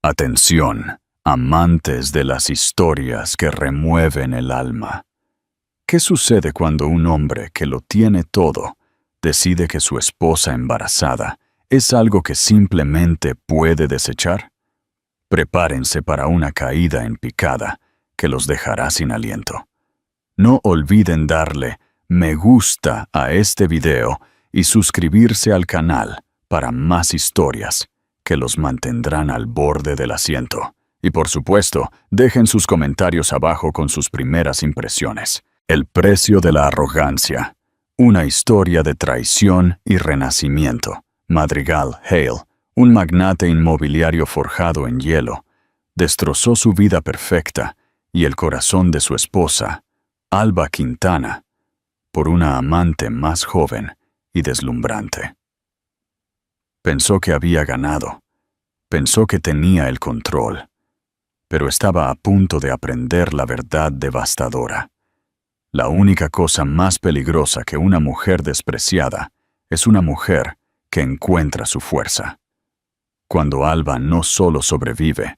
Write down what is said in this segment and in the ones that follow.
Atención, amantes de las historias que remueven el alma. ¿Qué sucede cuando un hombre que lo tiene todo decide que su esposa embarazada es algo que simplemente puede desechar? Prepárense para una caída en picada que los dejará sin aliento. No olviden darle me gusta a este video y suscribirse al canal para más historias que los mantendrán al borde del asiento. Y por supuesto, dejen sus comentarios abajo con sus primeras impresiones. El precio de la arrogancia. Una historia de traición y renacimiento. Madrigal Hale, un magnate inmobiliario forjado en hielo, destrozó su vida perfecta y el corazón de su esposa, Alba Quintana, por una amante más joven y deslumbrante. Pensó que había ganado. Pensó que tenía el control. Pero estaba a punto de aprender la verdad devastadora. La única cosa más peligrosa que una mujer despreciada es una mujer que encuentra su fuerza. Cuando Alba no solo sobrevive,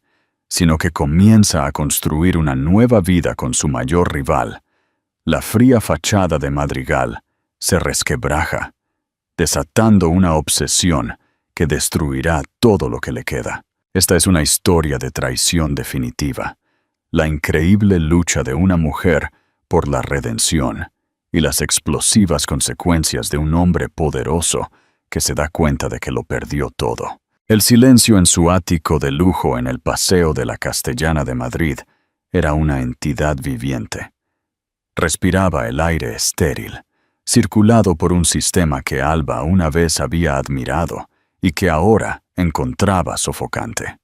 sino que comienza a construir una nueva vida con su mayor rival, la fría fachada de Madrigal se resquebraja, desatando una obsesión que destruirá todo lo que le queda. Esta es una historia de traición definitiva, la increíble lucha de una mujer por la redención y las explosivas consecuencias de un hombre poderoso que se da cuenta de que lo perdió todo. El silencio en su ático de lujo en el Paseo de la Castellana de Madrid era una entidad viviente. Respiraba el aire estéril, circulado por un sistema que Alba una vez había admirado y que ahora encontraba sofocante.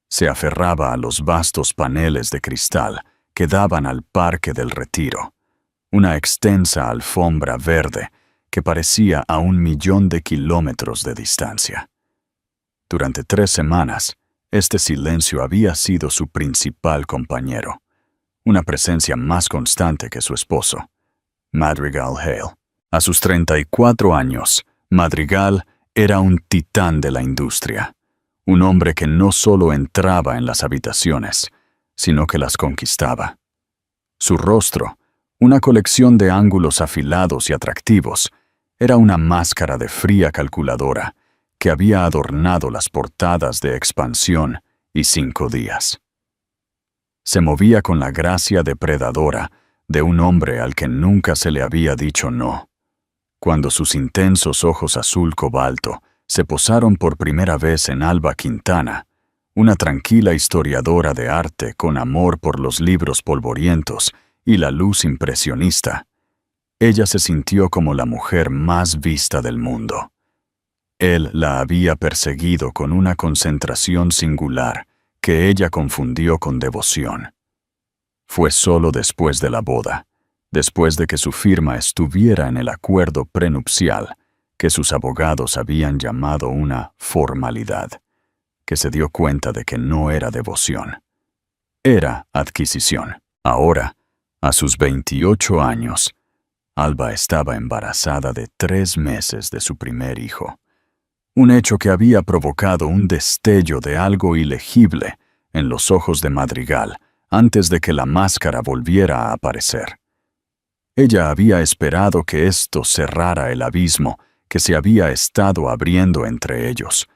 Se aferraba a los vastos paneles de cristal que daban al Parque del Retiro, una extensa alfombra verde que parecía a 1.000.000 de kilómetros de distancia. Durante 3 semanas, este silencio había sido su principal compañero, una presencia más constante que su esposo, Madrigal Hale. A sus 34 años, Madrigal era un titán de la industria, un hombre que no solo entraba en las habitaciones, sino que las conquistaba. Su rostro, una colección de ángulos afilados y atractivos, era una máscara de fría calculadora que había adornado las portadas de Expansión y 5 días. Se movía con la gracia depredadora de un hombre al que nunca se le había dicho no. Cuando sus intensos ojos azul cobalto se posaron por primera vez en Alba Quintana, una tranquila historiadora de arte con amor por los libros polvorientos y la luz impresionista, ella se sintió como la mujer más vista del mundo. Él la había perseguido con una concentración singular que ella confundió con devoción. Fue solo después de la boda, después de que su firma estuviera en el acuerdo prenupcial, que sus abogados habían llamado una formalidad, que se dio cuenta de que no era devoción. Era adquisición. Ahora, a sus 28 años, Alba estaba embarazada de 3 meses de su primer hijo. Un hecho que había provocado un destello de algo ilegible en los ojos de Madrigal antes de que la máscara volviera a aparecer. Ella había esperado que esto cerrara el abismo que se había estado abriendo entre ellos,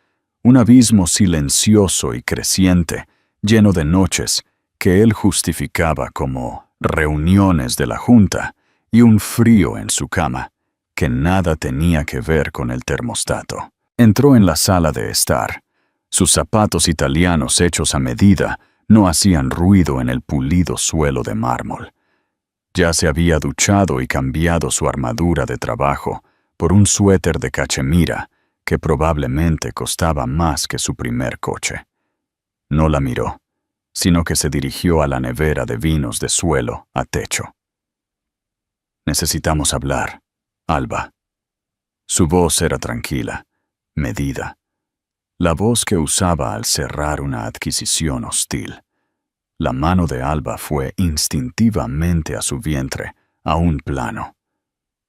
un abismo silencioso y creciente, lleno de noches que él justificaba como reuniones de la Junta y un frío en su cama que nada tenía que ver con el termostato. Entró en la sala de estar. Sus zapatos italianos hechos a medida no hacían ruido en el pulido suelo de mármol. Ya se había duchado y cambiado su armadura de trabajo por un suéter de cachemira que probablemente costaba más que su primer coche. No la miró, sino que se dirigió a la nevera de vinos de suelo a techo. «Necesitamos hablar, Alba». Su voz era tranquila, medida. La voz que usaba al cerrar una adquisición hostil. La mano de Alba fue instintivamente a su vientre, a un plano.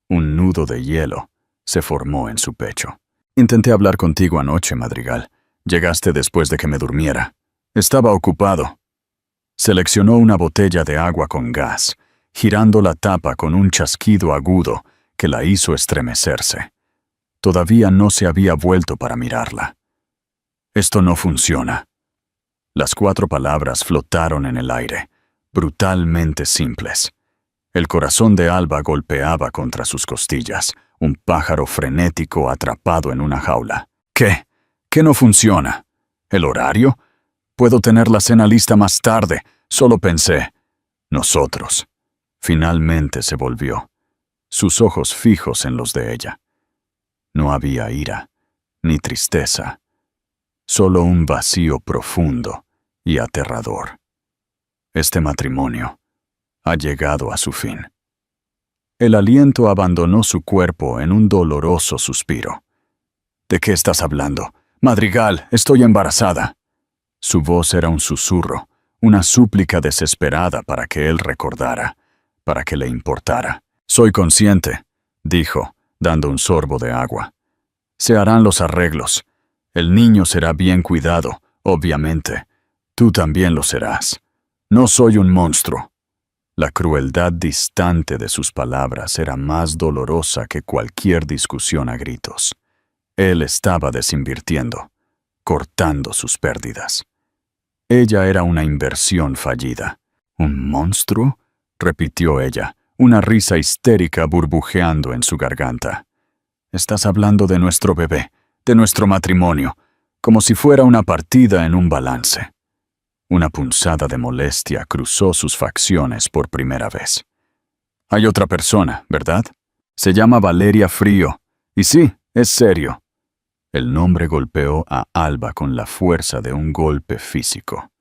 Un nudo de hielo se formó en su pecho. «Intenté hablar contigo anoche, Madrigal. Llegaste después de que me durmiera. Estaba ocupado. Seleccionó una botella de agua con gas, girando la tapa con un chasquido agudo que la hizo estremecerse. Todavía no se había vuelto para mirarla. Esto no funciona. Las 4 palabras flotaron en el aire, brutalmente simples. El corazón de Alba golpeaba contra sus costillas, un pájaro frenético atrapado en una jaula. ¿Qué? ¿Qué no funciona? ¿El horario? Puedo tener la cena lista más tarde, solo pensé. Nosotros. Finalmente se volvió, sus ojos fijos en los de ella. No había ira, ni tristeza, solo un vacío profundo y aterrador. Este matrimonio ha llegado a su fin. El aliento abandonó su cuerpo en un doloroso suspiro. ¿De qué estás hablando? Madrigal, estoy embarazada. Su voz era un susurro, una súplica desesperada para que él recordara, para que le importara. Soy consciente, dijo, dando un sorbo de agua. Se harán los arreglos. El niño será bien cuidado, obviamente. Tú también lo serás. No soy un monstruo. La crueldad distante de sus palabras era más dolorosa que cualquier discusión a gritos. Él estaba desinvirtiendo, cortando sus pérdidas. Ella era una inversión fallida. ¿Un monstruo?, repitió ella, una risa histérica burbujeando en su garganta. Estás hablando de nuestro bebé, de nuestro matrimonio, como si fuera una partida en un balance. Una punzada de molestia cruzó sus facciones por primera vez. Hay otra persona, ¿verdad? Se llama Valeria Frío. Y sí, es serio. El nombre golpeó a Alba con la fuerza de un golpe físico.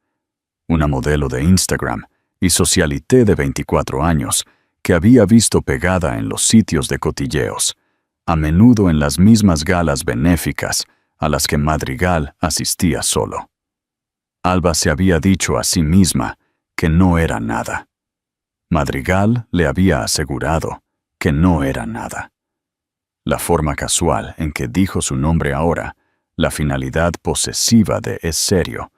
Una modelo de Instagram y socialité de 24 años que había visto pegada en los sitios de cotilleos, a menudo en las mismas galas benéficas a las que Madrigal asistía solo. Alba se había dicho a sí misma que no era nada. Madrigal le había asegurado que no era nada. La forma casual en que dijo su nombre ahora, la finalidad posesiva de «es serio»,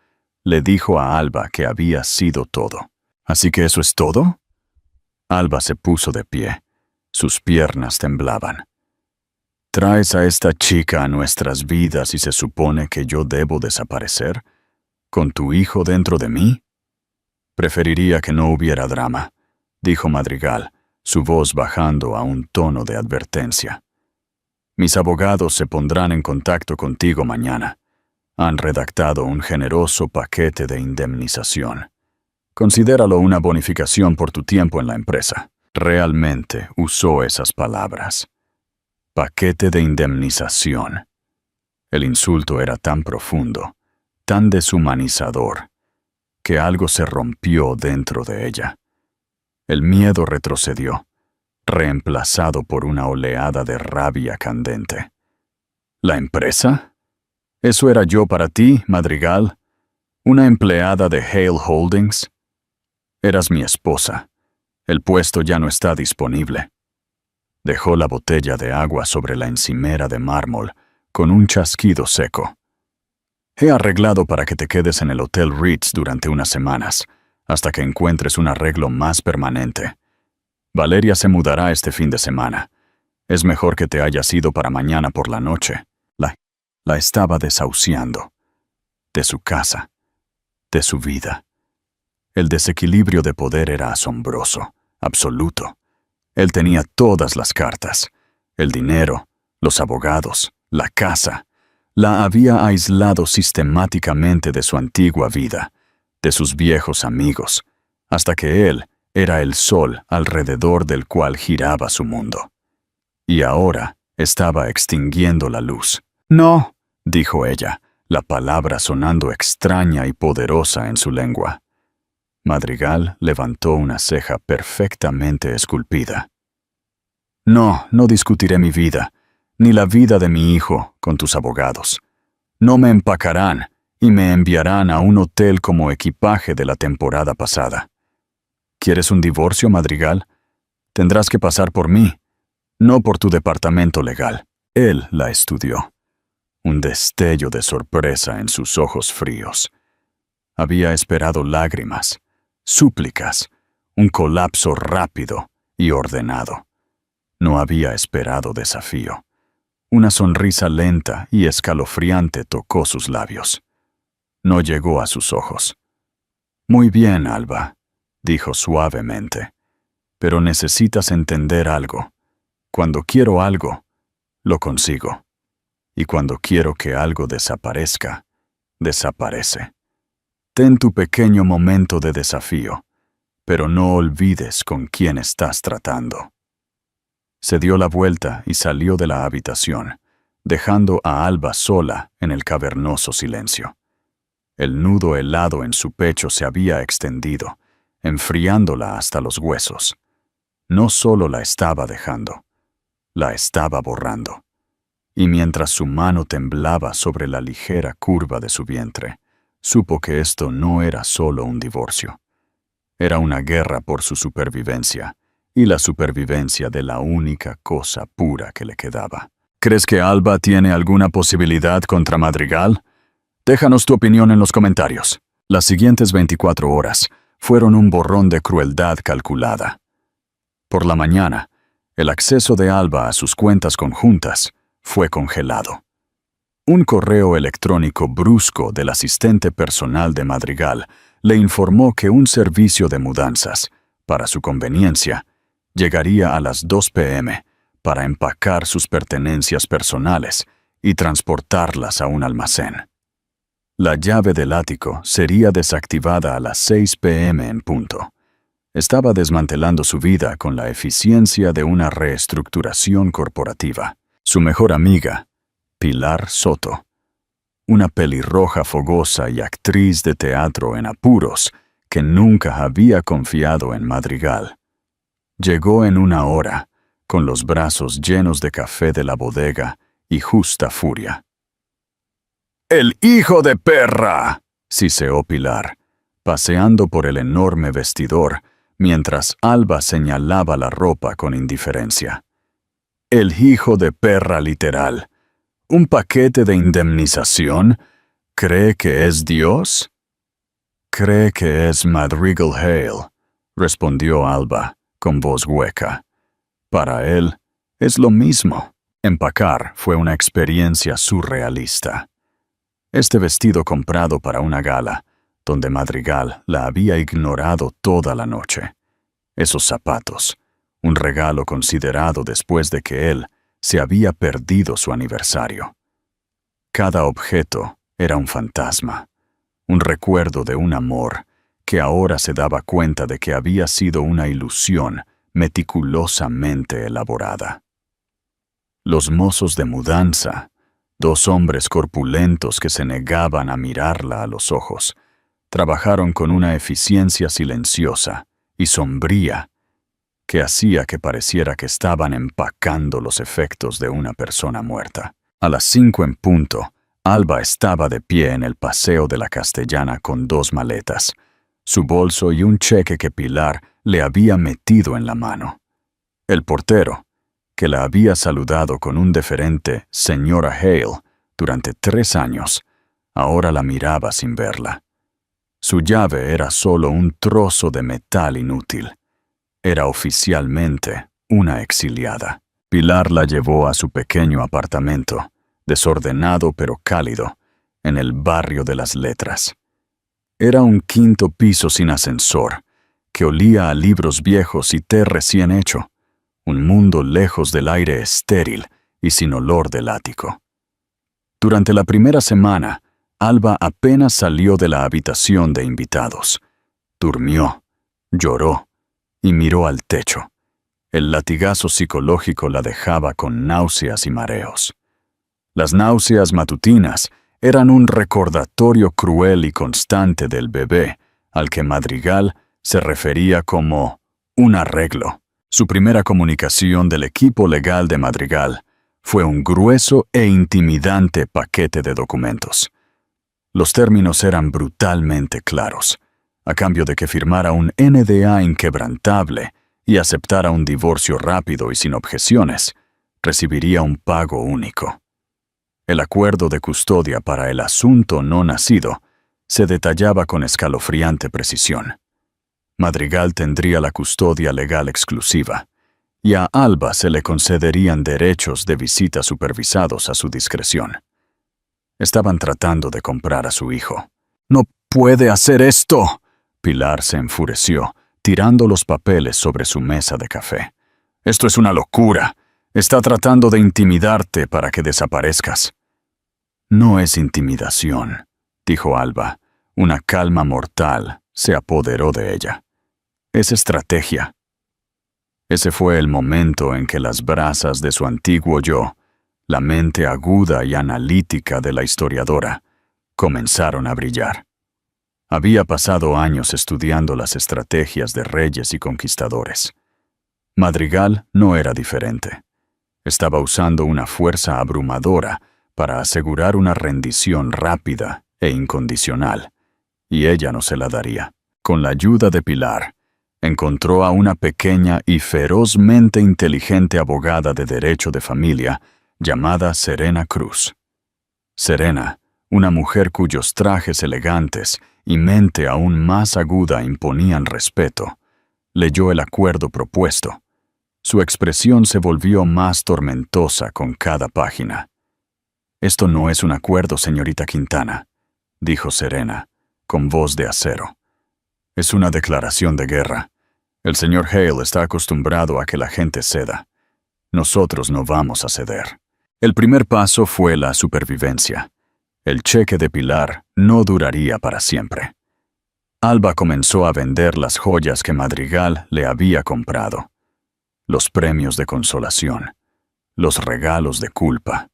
le dijo a Alba que había sido todo. ¿Así que eso es todo? Alba se puso de pie. Sus piernas temblaban. ¿Traes a esta chica a nuestras vidas y se supone que yo debo desaparecer? ¿Con tu hijo dentro de mí? Preferiría que no hubiera drama, dijo Madrigal, su voz bajando a un tono de advertencia. Mis abogados se pondrán en contacto contigo mañana. Han redactado un generoso paquete de indemnización. Considéralo una bonificación por tu tiempo en la empresa. Realmente usó esas palabras. Paquete de indemnización. El insulto era tan profundo, tan deshumanizador, que algo se rompió dentro de ella. El miedo retrocedió, reemplazado por una oleada de rabia candente. ¿La empresa? ¿Eso era yo para ti, Madrigal? ¿Una empleada de Hale Holdings? Eras mi esposa. El puesto ya no está disponible. Dejó la botella de agua sobre la encimera de mármol con un chasquido seco. He arreglado para que te quedes en el Hotel Ritz durante unas semanas, hasta que encuentres un arreglo más permanente. Valeria se mudará este fin de semana. Es mejor que te hayas ido para mañana por la noche. La estaba desahuciando. De su casa. De su vida. El desequilibrio de poder era asombroso, absoluto. Él tenía todas las cartas. El dinero, los abogados, la casa. La había aislado sistemáticamente de su antigua vida, de sus viejos amigos, hasta que él era el sol alrededor del cual giraba su mundo. Y ahora estaba extinguiendo la luz. «No», dijo ella, la palabra sonando extraña y poderosa en su lengua. Madrigal levantó una ceja perfectamente esculpida. «No, no discutiré mi vida, ni la vida de mi hijo, con tus abogados. No me empacarán y me enviarán a un hotel como equipaje de la temporada pasada. ¿Quieres un divorcio, Madrigal? Tendrás que pasar por mí, no por tu departamento legal». Él la estudió. un destello de sorpresa en sus ojos fríos. Había esperado lágrimas, súplicas, un colapso rápido y ordenado. No había esperado desafío. Una sonrisa lenta y escalofriante tocó sus labios. No llegó a sus ojos. «Muy bien, Alba», dijo suavemente, «pero necesitas entender algo. Cuando quiero algo, lo consigo. Y cuando quiero que algo desaparezca, desaparece. Ten tu pequeño momento de desafío, pero no olvides con quién estás tratando». Se dio la vuelta y salió de la habitación, dejando a Alba sola en el cavernoso silencio. El nudo helado en su pecho se había extendido, enfriándola hasta los huesos. No solo la estaba dejando, la estaba borrando. Y mientras su mano temblaba sobre la ligera curva de su vientre, supo que esto no era solo un divorcio. Era una guerra por su supervivencia, y la supervivencia de la única cosa pura que le quedaba. ¿Crees que Alba tiene alguna posibilidad contra Madrigal? Déjanos tu opinión en los comentarios. Las siguientes 24 horas fueron un borrón de crueldad calculada. Por la mañana, el acceso de Alba a sus cuentas conjuntas fue congelado. Un correo electrónico brusco del asistente personal de Madrigal le informó que un servicio de mudanzas, para su conveniencia, llegaría a las 2 p.m. para empacar sus pertenencias personales y transportarlas a un almacén. La llave del ático sería desactivada a las 6 p.m. en punto. Estaba desmantelando su vida con la eficiencia de una reestructuración corporativa. Su mejor amiga, Pilar Soto, una pelirroja fogosa y actriz de teatro en apuros que nunca había confiado en Madrigal, llegó en una hora, con los brazos llenos de café de la bodega y justa furia. «¡El hijo de perra!», siseó Pilar, paseando por el enorme vestidor, mientras Alba señalaba la ropa con indiferencia. «El hijo de perra literal. ¿Un paquete de indemnización? ¿Cree que es Dios?» «Cree que es Madrigal Hale», respondió Alba, con voz hueca. Para él, es lo mismo. Empacar fue una experiencia surrealista. Este vestido comprado para una gala, donde Madrigal la había ignorado toda la noche. Esos zapatos, un regalo considerado después de que él se había perdido su aniversario. Cada objeto era un fantasma, un recuerdo de un amor que ahora se daba cuenta de que había sido una ilusión meticulosamente elaborada. Los mozos de mudanza, 2 hombres corpulentos que se negaban a mirarla a los ojos, trabajaron con una eficiencia silenciosa y sombría que hacía que pareciera que estaban empacando los efectos de una persona muerta. A las 5 en punto, Alba estaba de pie en el paseo de la Castellana con 2 maletas, su bolso y un cheque que Pilar le había metido en la mano. El portero, que la había saludado con un deferente «Señora Hale» durante 3 años, ahora la miraba sin verla. Su llave era solo un trozo de metal inútil. Era oficialmente una exiliada. Pilar la llevó a su pequeño apartamento, desordenado pero cálido, en el barrio de las Letras. Era un 5º piso sin ascensor, que olía a libros viejos y té recién hecho, un mundo lejos del aire estéril y sin olor del ático. Durante la primera semana, Alba apenas salió de la habitación de invitados. Durmió, lloró y miró al techo. El latigazo psicológico la dejaba con náuseas y mareos. Las náuseas matutinas eran un recordatorio cruel y constante del bebé, al que Madrigal se refería como un arreglo. Su primera comunicación del equipo legal de Madrigal fue un grueso e intimidante paquete de documentos. Los términos eran brutalmente claros. A cambio de que firmara un NDA inquebrantable y aceptara un divorcio rápido y sin objeciones, recibiría un pago único. El acuerdo de custodia para el asunto no nacido se detallaba con escalofriante precisión. Madrigal tendría la custodia legal exclusiva, y a Alba se le concederían derechos de visita supervisados a su discreción. Estaban tratando de comprar a su hijo. «¡No puede hacer esto!», Pilar se enfureció, tirando los papeles sobre su mesa de café. «Esto es una locura. Está tratando de intimidarte para que desaparezcas». «No es intimidación», dijo Alba. Una calma mortal se apoderó de ella. «Es estrategia». Ese fue el momento en que las brasas de su antiguo yo, la mente aguda y analítica de la historiadora, comenzaron a brillar. Había pasado años estudiando las estrategias de reyes y conquistadores. Madrigal no era diferente. Estaba usando una fuerza abrumadora para asegurar una rendición rápida e incondicional, y ella no se la daría. Con la ayuda de Pilar, encontró a una pequeña y ferozmente inteligente abogada de derecho de familia llamada Serena Cruz. Serena, una mujer cuyos trajes elegantes y mente aún más aguda imponían respeto, leyó el acuerdo propuesto. Su expresión se volvió más tormentosa con cada página. «Esto no es un acuerdo, señorita Quintana», dijo Serena, con voz de acero. «Es una declaración de guerra. El señor Hale está acostumbrado a que la gente ceda. Nosotros no vamos a ceder». El primer paso fue la supervivencia. El cheque de Pilar no duraría para siempre. Alba comenzó a vender las joyas que Madrigal le había comprado. Los premios de consolación, los regalos de culpa.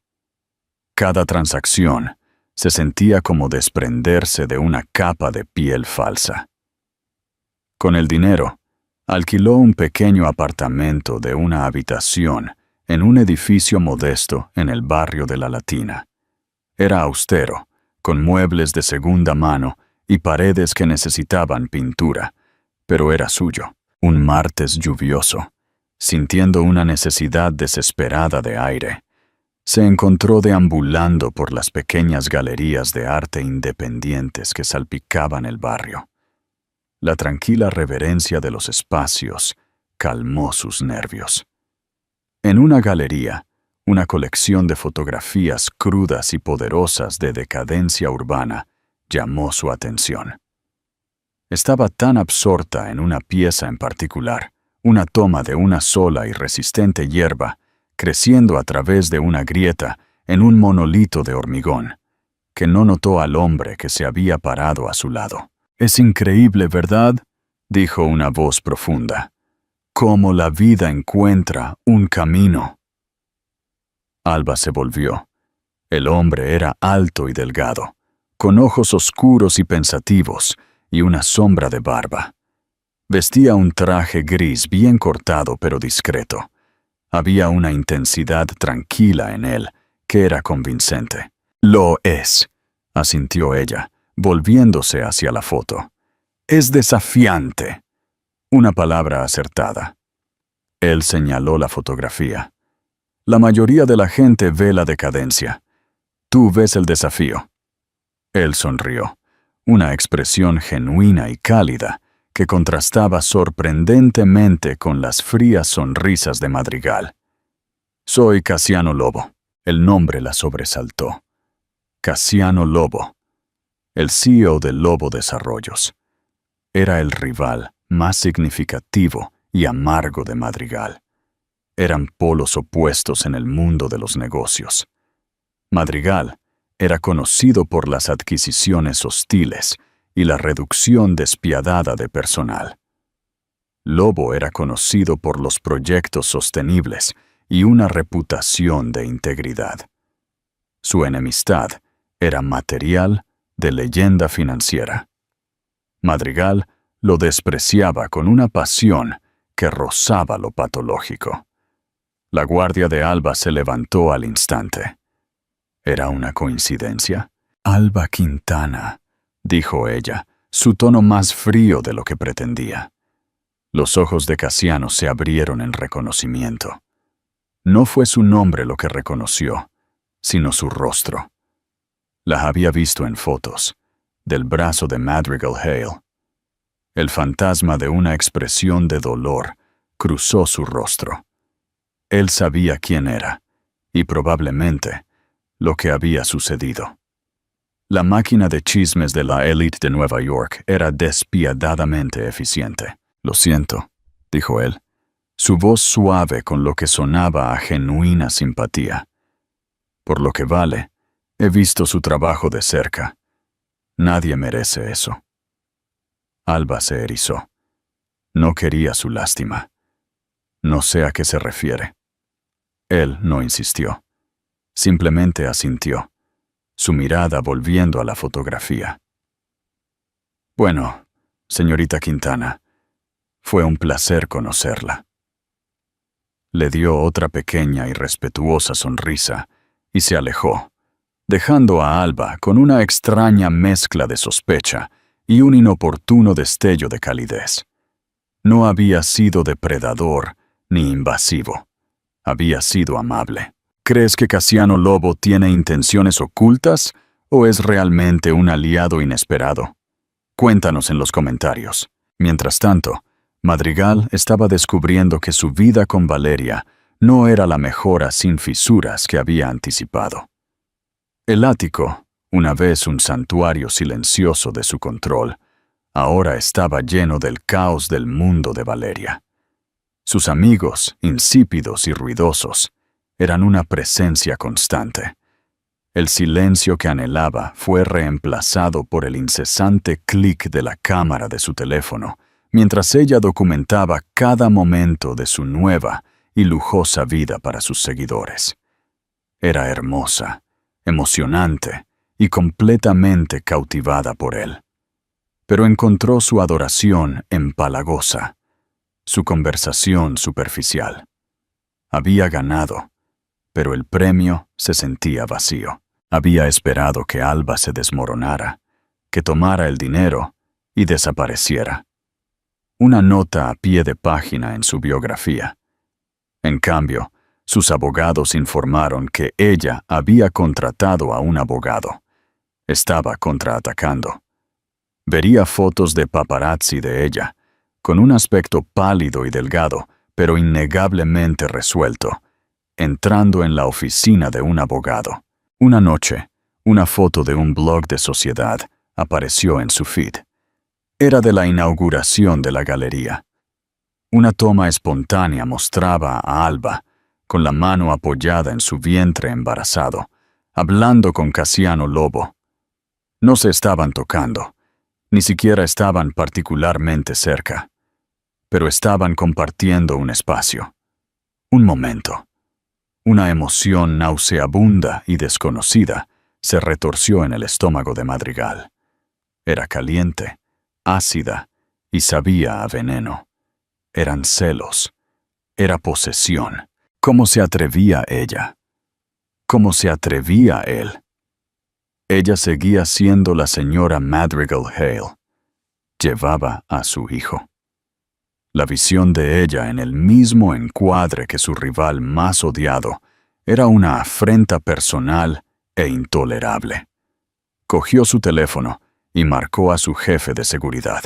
Cada transacción se sentía como desprenderse de una capa de piel falsa. Con el dinero, alquiló un pequeño apartamento de una habitación en un edificio modesto en el barrio de La Latina. Era austero, con muebles de segunda mano y paredes que necesitaban pintura, pero era suyo. Un martes lluvioso, sintiendo una necesidad desesperada de aire, se encontró deambulando por las pequeñas galerías de arte independientes que salpicaban el barrio. La tranquila reverencia de los espacios calmó sus nervios. En una galería, una colección de fotografías crudas y poderosas de decadencia urbana llamó su atención. Estaba tan absorta en una pieza en particular, una toma de una sola y resistente hierba, creciendo a través de una grieta en un monolito de hormigón, que no notó al hombre que se había parado a su lado. «Es increíble, ¿verdad?», dijo una voz profunda. «Cómo la vida encuentra un camino». Alba se volvió. El hombre era alto y delgado, con ojos oscuros y pensativos y una sombra de barba. Vestía un traje gris bien cortado pero discreto. Había una intensidad tranquila en él que era convincente. «Lo es», asintió ella, volviéndose hacia la foto. «Es desafiante». Una palabra acertada. Él señaló la fotografía. «La mayoría de la gente ve la decadencia. Tú ves el desafío». Él sonrió, una expresión genuina y cálida que contrastaba sorprendentemente con las frías sonrisas de Madrigal. «Soy Casiano Lobo». El nombre la sobresaltó. Casiano Lobo, el CEO de Lobo Desarrollos. Era el rival más significativo y amargo de Madrigal. Eran polos opuestos en el mundo de los negocios. Madrigal era conocido por las adquisiciones hostiles y la reducción despiadada de personal. Lobo era conocido por los proyectos sostenibles y una reputación de integridad. Su enemistad era material de leyenda financiera. Madrigal lo despreciaba con una pasión que rozaba lo patológico. La guardia de Alba se levantó al instante. ¿Era una coincidencia? «Alba Quintana», dijo ella, su tono más frío de lo que pretendía. Los ojos de Casiano se abrieron en reconocimiento. No fue su nombre lo que reconoció, sino su rostro. La había visto en fotos, del brazo de Madrigal Hale. El fantasma de una expresión de dolor cruzó su rostro. Él sabía quién era, y probablemente lo que había sucedido. La máquina de chismes de la élite de Nueva York era despiadadamente eficiente. «Lo siento», dijo él, su voz suave con lo que sonaba a genuina simpatía. «Por lo que vale, he visto su trabajo de cerca. Nadie merece eso». Alba se erizó. No quería su lástima. No sé a qué se refiere. Él no insistió. Simplemente asintió, su mirada volviendo a la fotografía. «Bueno, señorita Quintana, fue un placer conocerla». Le dio otra pequeña y respetuosa sonrisa y se alejó, dejando a Alba con una extraña mezcla de sospecha y un inoportuno destello de calidez. No había sido depredador ni invasivo. Había sido amable. ¿Crees que Casiano Lobo tiene intenciones ocultas o es realmente un aliado inesperado? Cuéntanos en los comentarios. Mientras tanto, Madrigal estaba descubriendo que su vida con Valeria no era la mejora sin fisuras que había anticipado. El ático, una vez un santuario silencioso de su control, ahora estaba lleno del caos del mundo de Valeria. Sus amigos, insípidos y ruidosos, eran una presencia constante. El silencio que anhelaba fue reemplazado por el incesante clic de la cámara de su teléfono, mientras ella documentaba cada momento de su nueva y lujosa vida para sus seguidores. Era hermosa, emocionante y completamente cautivada por él. Pero encontró su adoración empalagosa, su conversación superficial. Había ganado, pero el premio se sentía vacío. Había esperado que Alba se desmoronara, que tomara el dinero y desapareciera. Una nota a pie de página en su biografía. En cambio, sus abogados informaron que ella había contratado a un abogado. Estaba contraatacando. Vería fotos de paparazzi de ella, con un aspecto pálido y delgado, pero innegablemente resuelto, entrando en la oficina de un abogado. Una noche, una foto de un blog de sociedad apareció en su feed. Era de la inauguración de la galería. Una toma espontánea mostraba a Alba, con la mano apoyada en su vientre embarazado, hablando con Casiano Lobo. No se estaban tocando, ni siquiera estaban particularmente cerca, pero estaban compartiendo un espacio, un momento. Una emoción nauseabunda y desconocida se retorció en el estómago de Madrigal. Era caliente, ácida y sabía a veneno. Eran celos. Era posesión. ¿Cómo se atrevía ella? ¿Cómo se atrevía él? Ella seguía siendo la señora Madrigal Hale. Llevaba a su hijo. La visión de ella en el mismo encuadre que su rival más odiado era una afrenta personal e intolerable. Cogió su teléfono y marcó a su jefe de seguridad.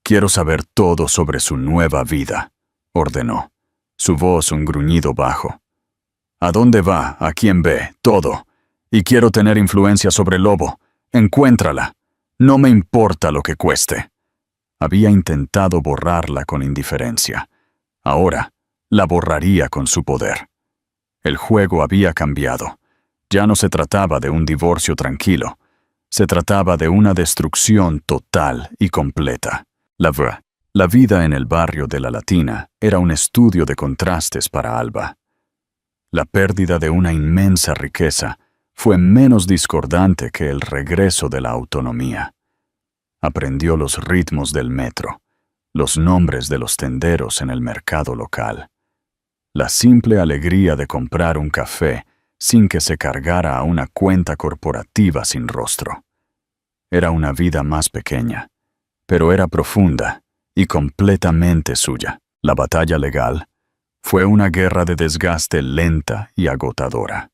«Quiero saber todo sobre su nueva vida», ordenó, su voz un gruñido bajo. «¿A dónde va? ¿A quién ve? Todo. Y quiero tener influencia sobre Lobo. Encuéntrala. No me importa lo que cueste». Había intentado borrarla con indiferencia. Ahora la borraría con su poder. El juego había cambiado. Ya no se trataba de un divorcio tranquilo. Se trataba de una destrucción total y completa. La vida en el barrio de La Latina era un estudio de contrastes para Alba. La pérdida de una inmensa riqueza fue menos discordante que el regreso de la autonomía. Aprendió los ritmos del metro, los nombres de los tenderos en el mercado local. La simple alegría de comprar un café sin que se cargara a una cuenta corporativa sin rostro. Era una vida más pequeña, pero era profunda y completamente suya. La batalla legal fue una guerra de desgaste lenta y agotadora.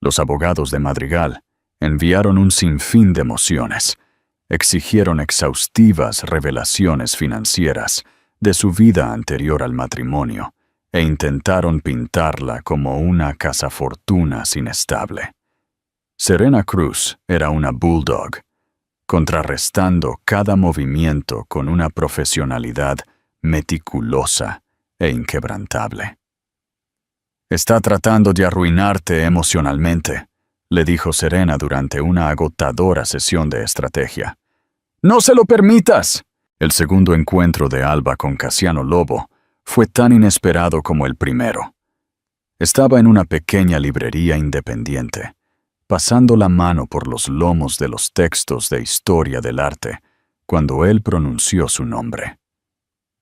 Los abogados de Madrigal enviaron un sinfín de mociones, exigieron exhaustivas revelaciones financieras de su vida anterior al matrimonio e intentaron pintarla como una cazafortunas inestable. Serena Cruz era una bulldog, contrarrestando cada movimiento con una profesionalidad meticulosa e inquebrantable. «Está tratando de arruinarte emocionalmente», le dijo Serena durante una agotadora sesión de estrategia. «¡No se lo permitas!». El segundo encuentro de Alba con Casiano Lobo fue tan inesperado como el primero. Estaba en una pequeña librería independiente, pasando la mano por los lomos de los textos de historia del arte, cuando él pronunció su nombre.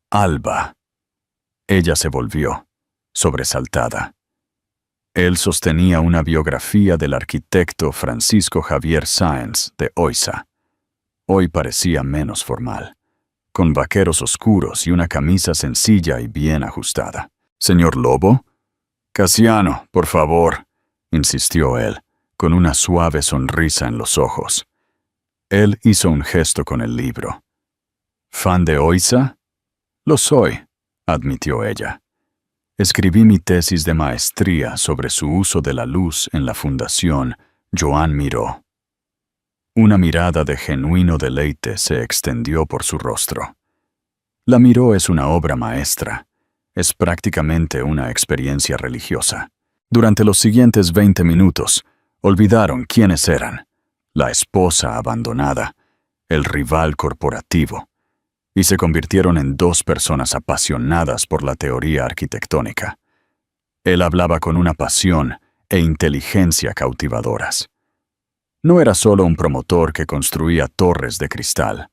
«Alba». Ella se volvió, sobresaltada. Él sostenía una biografía del arquitecto Francisco Javier Sáenz de Oiza. Hoy parecía menos formal, con vaqueros oscuros y una camisa sencilla y bien ajustada. «¿Señor Lobo?» «Casiano, por favor», insistió él, con una suave sonrisa en los ojos. Él hizo un gesto con el libro. «¿Fan de Oiza?» «Lo soy», admitió ella. «Escribí mi tesis de maestría sobre su uso de la luz en la Fundación Joan Miró». Una mirada de genuino deleite se extendió por su rostro. La Miró es una obra maestra. Es prácticamente una experiencia religiosa. Durante los siguientes 20 minutos, olvidaron quiénes eran: la esposa abandonada, el rival corporativo, y se convirtieron en dos personas apasionadas por la teoría arquitectónica. Él hablaba con una pasión e inteligencia cautivadoras. No era solo un promotor que construía torres de cristal.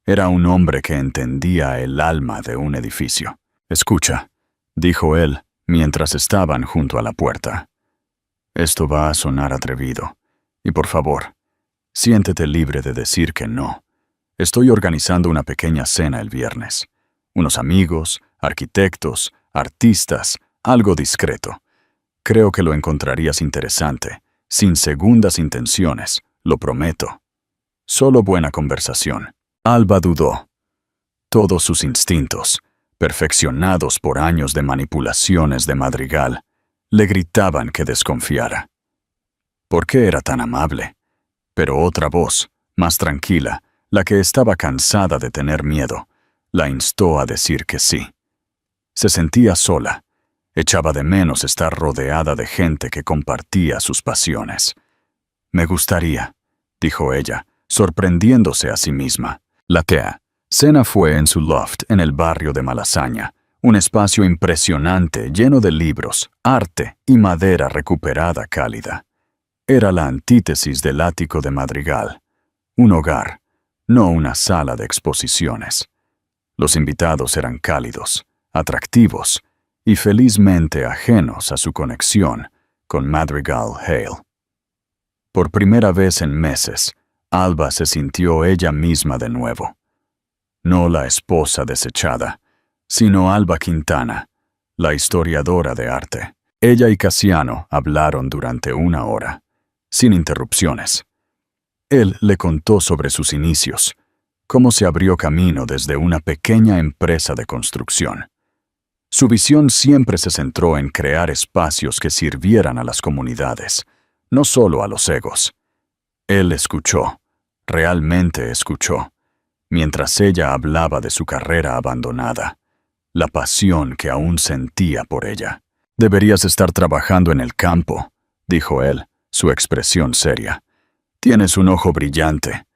Era un hombre que entendía el alma de un edificio. «Escucha», dijo él mientras estaban junto a la puerta. «Esto va a sonar atrevido. Y por favor, siéntete libre de decir que no. Estoy organizando una pequeña cena el viernes. Unos amigos, arquitectos, artistas, algo discreto. Creo que lo encontrarías interesante, sin segundas intenciones, lo prometo. Solo buena conversación». Alba dudó. Todos sus instintos, perfeccionados por años de manipulaciones de Madrigal, le gritaban que desconfiara. ¿Por qué era tan amable? Pero otra voz, más tranquila, la que estaba cansada de tener miedo, la instó a decir que sí. Se sentía sola. Echaba de menos estar rodeada de gente que compartía sus pasiones. «Me gustaría», dijo ella, sorprendiéndose a sí misma. La cena fue en su loft en el barrio de Malasaña, un espacio impresionante lleno de libros, arte y madera recuperada cálida. Era la antítesis del ático de Madrigal. Un hogar, no una sala de exposiciones. Los invitados eran cálidos, atractivos y felizmente ajenos a su conexión con Madrigal Hale. Por primera vez en meses, Alba se sintió ella misma de nuevo. No la esposa desechada, sino Alba Quintana, la historiadora de arte. Ella y Casiano hablaron durante 1 hora, sin interrupciones. Él le contó sobre sus inicios, cómo se abrió camino desde una pequeña empresa de construcción. Su visión siempre se centró en crear espacios que sirvieran a las comunidades, no solo a los egos. Él escuchó, realmente escuchó, mientras ella hablaba de su carrera abandonada, la pasión que aún sentía por ella. «Deberías estar trabajando en el campo», dijo él, su expresión seria. «Tienes un ojo brillante.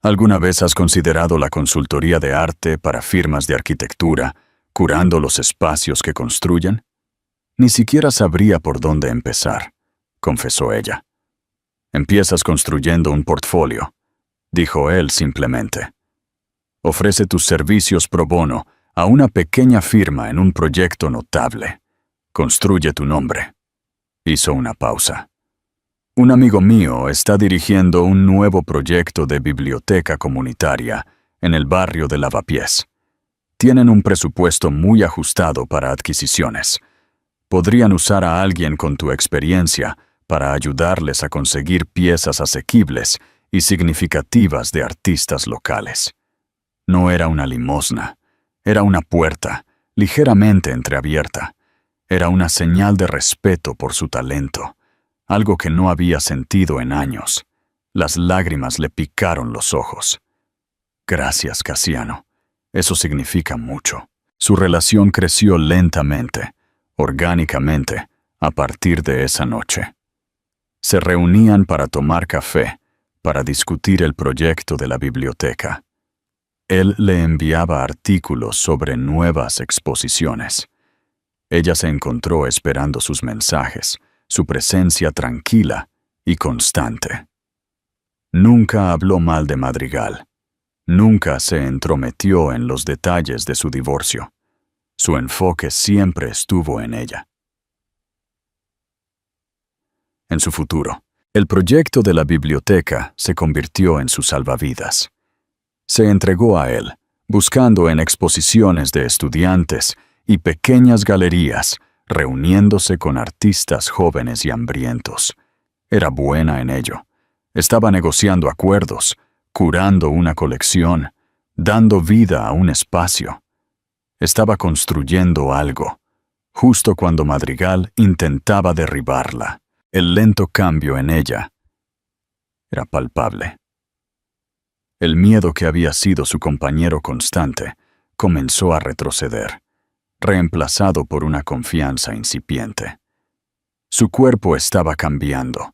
¿Alguna vez has considerado la consultoría de arte para firmas de arquitectura, curando los espacios que construyen?» «Ni siquiera sabría por dónde empezar», confesó ella. «Empiezas construyendo un portfolio», dijo él simplemente. «Ofrece tus servicios pro bono a una pequeña firma en un proyecto notable. Construye tu nombre». Hizo una pausa. «Un amigo mío está dirigiendo un nuevo proyecto de biblioteca comunitaria en el barrio de Lavapiés. Tienen un presupuesto muy ajustado para adquisiciones. Podrían usar a alguien con tu experiencia para ayudarles a conseguir piezas asequibles y significativas de artistas locales. No era una limosna, era una puerta, ligeramente entreabierta. Era una señal de respeto por su talento, algo que no había sentido en años. Las lágrimas le picaron los ojos. Gracias, Cassiano. Eso significa mucho. Su relación creció lentamente, orgánicamente, a partir de esa noche. Se reunían para tomar café, para discutir el proyecto de la biblioteca. Él le enviaba artículos sobre nuevas exposiciones. Ella se encontró esperando sus mensajes, su presencia tranquila y constante. Nunca habló mal de Madrigal. Nunca se entrometió en los detalles de su divorcio. Su enfoque siempre estuvo en ella. En su futuro, el proyecto de la biblioteca se convirtió en su salvavidas. Se entregó a él, buscando en exposiciones de estudiantes y pequeñas galerías, reuniéndose con artistas jóvenes y hambrientos. Era buena en ello. Estaba negociando acuerdos, curando una colección, dando vida a un espacio. Estaba construyendo algo, justo cuando Madrigal intentaba derribarla. El lento cambio en ella era palpable. El miedo que había sido su compañero constante comenzó a retroceder, reemplazado por una confianza incipiente. Su cuerpo estaba cambiando.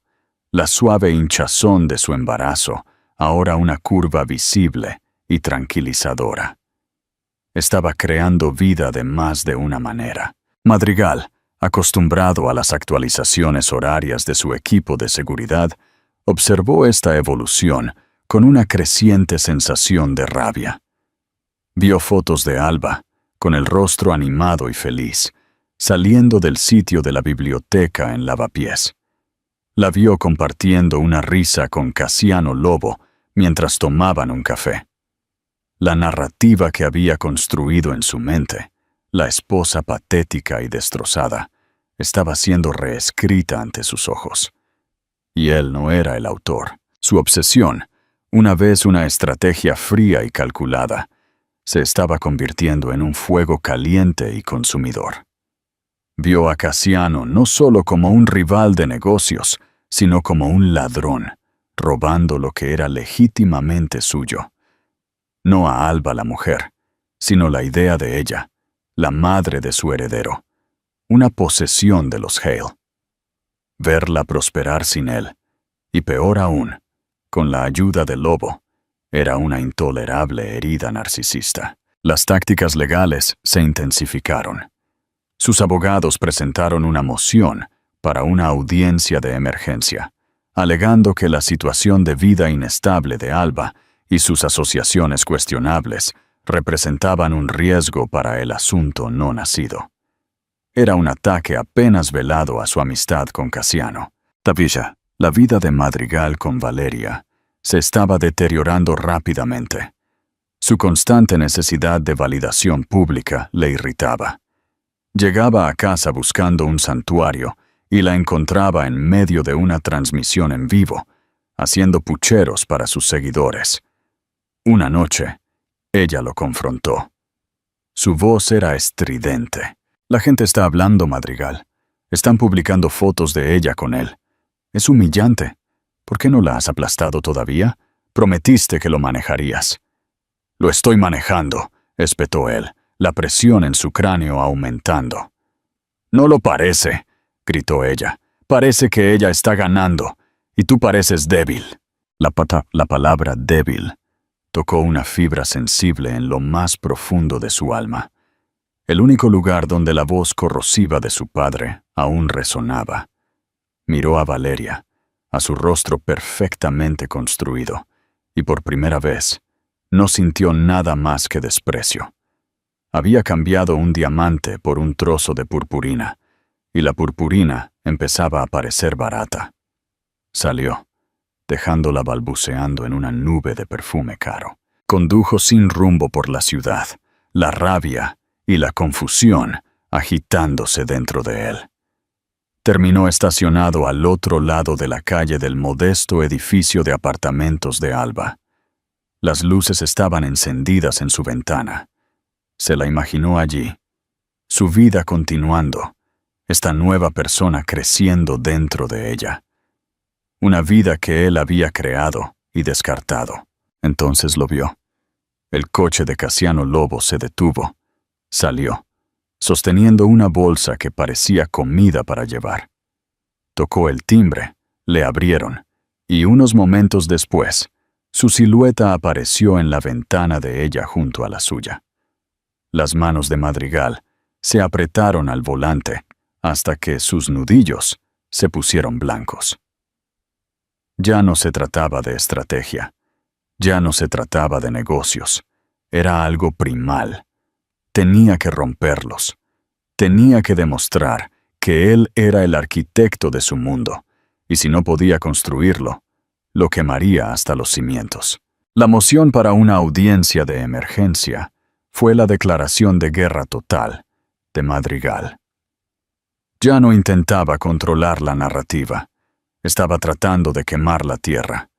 La suave hinchazón de su embarazo, ahora una curva visible y tranquilizadora. Estaba creando vida de más de una manera. Madrigal, acostumbrado a las actualizaciones horarias de su equipo de seguridad, observó esta evolución con una creciente sensación de rabia. Vio fotos de Alba, con el rostro animado y feliz, saliendo del sitio de la biblioteca en Lavapiés. La vio compartiendo una risa con Cassiano Lobo mientras tomaban un café. La narrativa que había construido en su mente, la esposa patética y destrozada, estaba siendo reescrita ante sus ojos. Y él no era el autor. Su obsesión, una vez una estrategia fría y calculada, se estaba convirtiendo en un fuego caliente y consumidor. Vio a Cassiano no solo como un rival de negocios, sino como un ladrón, robando lo que era legítimamente suyo. No a Alba la mujer, sino la idea de ella, la madre de su heredero, una posesión de los Hale. Verla prosperar sin él, y peor aún, con la ayuda del lobo, era una intolerable herida narcisista. Las tácticas legales se intensificaron. Sus abogados presentaron una moción para una audiencia de emergencia, alegando que la situación de vida inestable de Alba y sus asociaciones cuestionables representaban un riesgo para el asunto no nacido. Era un ataque apenas velado a su amistad con Cassiano. Tavilla, la vida de Madrigal con Valeria, se estaba deteriorando rápidamente. Su constante necesidad de validación pública le irritaba. Llegaba a casa buscando un santuario y la encontraba en medio de una transmisión en vivo, haciendo pucheros para sus seguidores. Una noche, ella lo confrontó. Su voz era estridente. La gente está hablando, Madrigal. Están publicando fotos de ella con él. Es humillante. ¿Por qué no la has aplastado todavía? Prometiste que lo manejarías. Lo estoy manejando, espetó él, la presión en su cráneo aumentando. No lo parece, gritó ella. Parece que ella está ganando, y tú pareces débil. La palabra débil tocó una fibra sensible en lo más profundo de su alma. El único lugar donde la voz corrosiva de su padre aún resonaba. Miró a Valeria, a su rostro perfectamente construido, y por primera vez no sintió nada más que desprecio. Había cambiado un diamante por un trozo de purpurina, y la purpurina empezaba a parecer barata. Salió, dejándola balbuceando en una nube de perfume caro. Condujo sin rumbo por la ciudad, la rabia y la confusión agitándose dentro de él. Terminó estacionado al otro lado de la calle del modesto edificio de apartamentos de Alba. Las luces estaban encendidas en su ventana. Se la imaginó allí, su vida continuando, esta nueva persona creciendo dentro de ella. Una vida que él había creado y descartado. Entonces lo vio. El coche de Casiano Lobo se detuvo. Salió, sosteniendo una bolsa que parecía comida para llevar. Tocó el timbre, le abrieron, y unos momentos después, su silueta apareció en la ventana de ella junto a la suya. Las manos de Madrigal se apretaron al volante hasta que sus nudillos se pusieron blancos. Ya no se trataba de estrategia, ya no se trataba de negocios, era algo primal. Tenía que romperlos, tenía que demostrar que él era el arquitecto de su mundo, y si no podía construirlo, lo quemaría hasta los cimientos. La moción para una audiencia de emergencia fue la declaración de guerra total de Madrigal. Ya no intentaba controlar la narrativa, estaba tratando de quemar la tierra.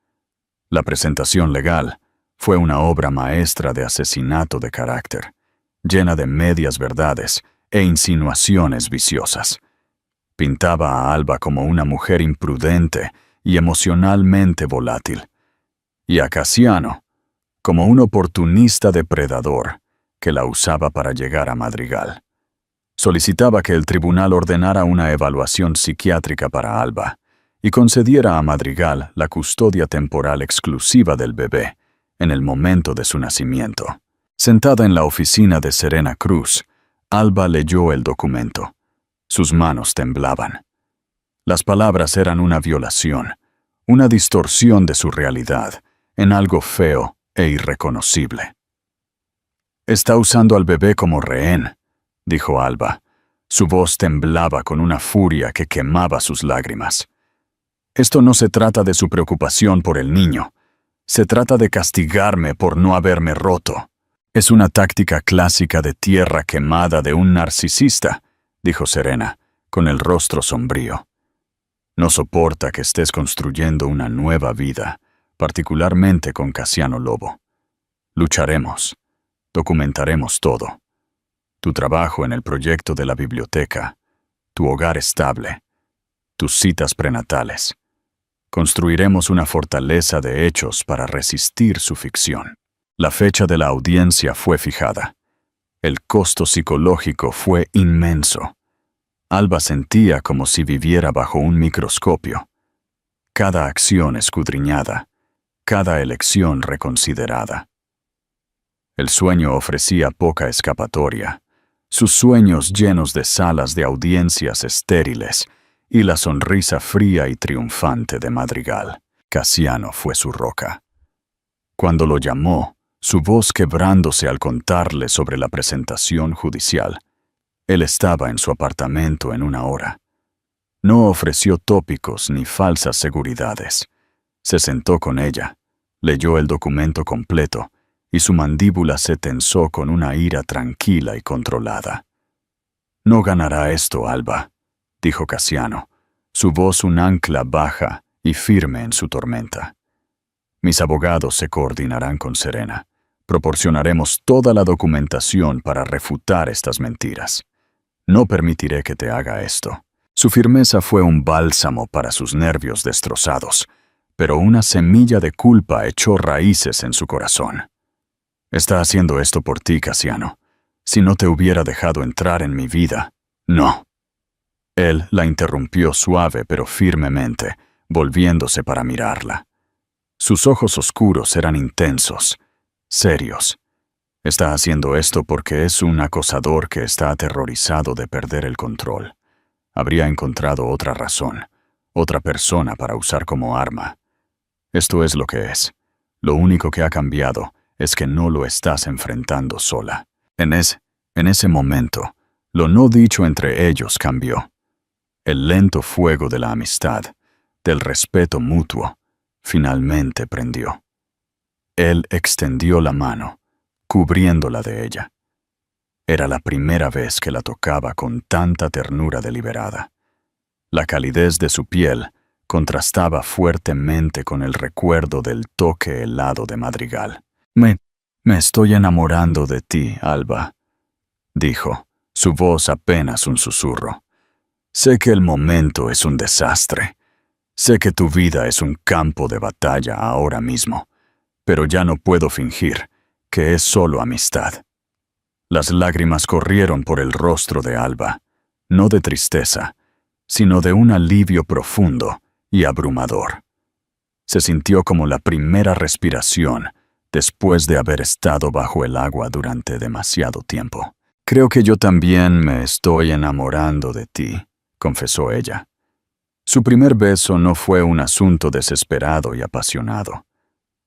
La presentación legal fue una obra maestra de asesinato de carácter, llena de medias verdades e insinuaciones viciosas. Pintaba a Alba como una mujer imprudente y emocionalmente volátil, y a Casiano como un oportunista depredador que la usaba para llegar a Madrigal. Solicitaba que el tribunal ordenara una evaluación psiquiátrica para Alba y concediera a Madrigal la custodia temporal exclusiva del bebé en el momento de su nacimiento. Sentada en la oficina de Serena Cruz, Alba leyó el documento. Sus manos temblaban. Las palabras eran una violación, una distorsión de su realidad, en algo feo e irreconocible. «Está usando al bebé como rehén», dijo Alba. Su voz temblaba con una furia que quemaba sus lágrimas. «Esto no se trata de su preocupación por el niño. Se trata de castigarme por no haberme roto. Es una táctica clásica de tierra quemada de un narcisista», dijo Serena, con el rostro sombrío. «No soporta que estés construyendo una nueva vida, particularmente con Casiano Lobo. Lucharemos. Documentaremos todo. Tu trabajo en el proyecto de la biblioteca, tu hogar estable, tus citas prenatales. Construiremos una fortaleza de hechos para resistir su ficción». La fecha de la audiencia fue fijada. El costo psicológico fue inmenso. Alba sentía como si viviera bajo un microscopio. Cada acción escudriñada, cada elección reconsiderada. El sueño ofrecía poca escapatoria. Sus sueños llenos de salas de audiencias estériles y la sonrisa fría y triunfante de Madrigal. Casiano fue su roca. Cuando lo llamó, su voz quebrándose al contarle sobre la presentación judicial. Él estaba en su apartamento en una hora. No ofreció tópicos ni falsas seguridades. Se sentó con ella, leyó el documento completo, y su mandíbula se tensó con una ira tranquila y controlada. «No ganará esto, Alba», dijo Casiano, su voz un ancla baja y firme en su tormenta. «Mis abogados se coordinarán con Serena. Proporcionaremos toda la documentación para refutar estas mentiras. No permitiré que te haga esto». Su firmeza fue un bálsamo para sus nervios destrozados, pero una semilla de culpa echó raíces en su corazón. «Está haciendo esto por ti, Casiano. Si no te hubiera dejado entrar en mi vida, no». Él la interrumpió suave pero firmemente, volviéndose para mirarla. Sus ojos oscuros eran intensos, serios. «Está haciendo esto porque es un acosador que está aterrorizado de perder el control. Habría encontrado otra razón, otra persona para usar como arma. Esto es lo que es. Lo único que ha cambiado es que no lo estás enfrentando sola». En ese momento, lo no dicho entre ellos cambió. El lento fuego de la amistad, del respeto mutuo, finalmente prendió. Él extendió la mano, cubriéndola de ella. Era la primera vez que la tocaba con tanta ternura deliberada. La calidez de su piel contrastaba fuertemente con el recuerdo del toque helado de Madrigal. Me estoy enamorando de ti, Alba, dijo, su voz apenas un susurro. Sé que el momento es un desastre. Sé que tu vida es un campo de batalla ahora mismo, pero ya no puedo fingir que es solo amistad. Las lágrimas corrieron por el rostro de Alba, no de tristeza, sino de un alivio profundo y abrumador. Se sintió como la primera respiración después de haber estado bajo el agua durante demasiado tiempo. Creo que yo también me estoy enamorando de ti, confesó ella. Su primer beso no fue un asunto desesperado y apasionado.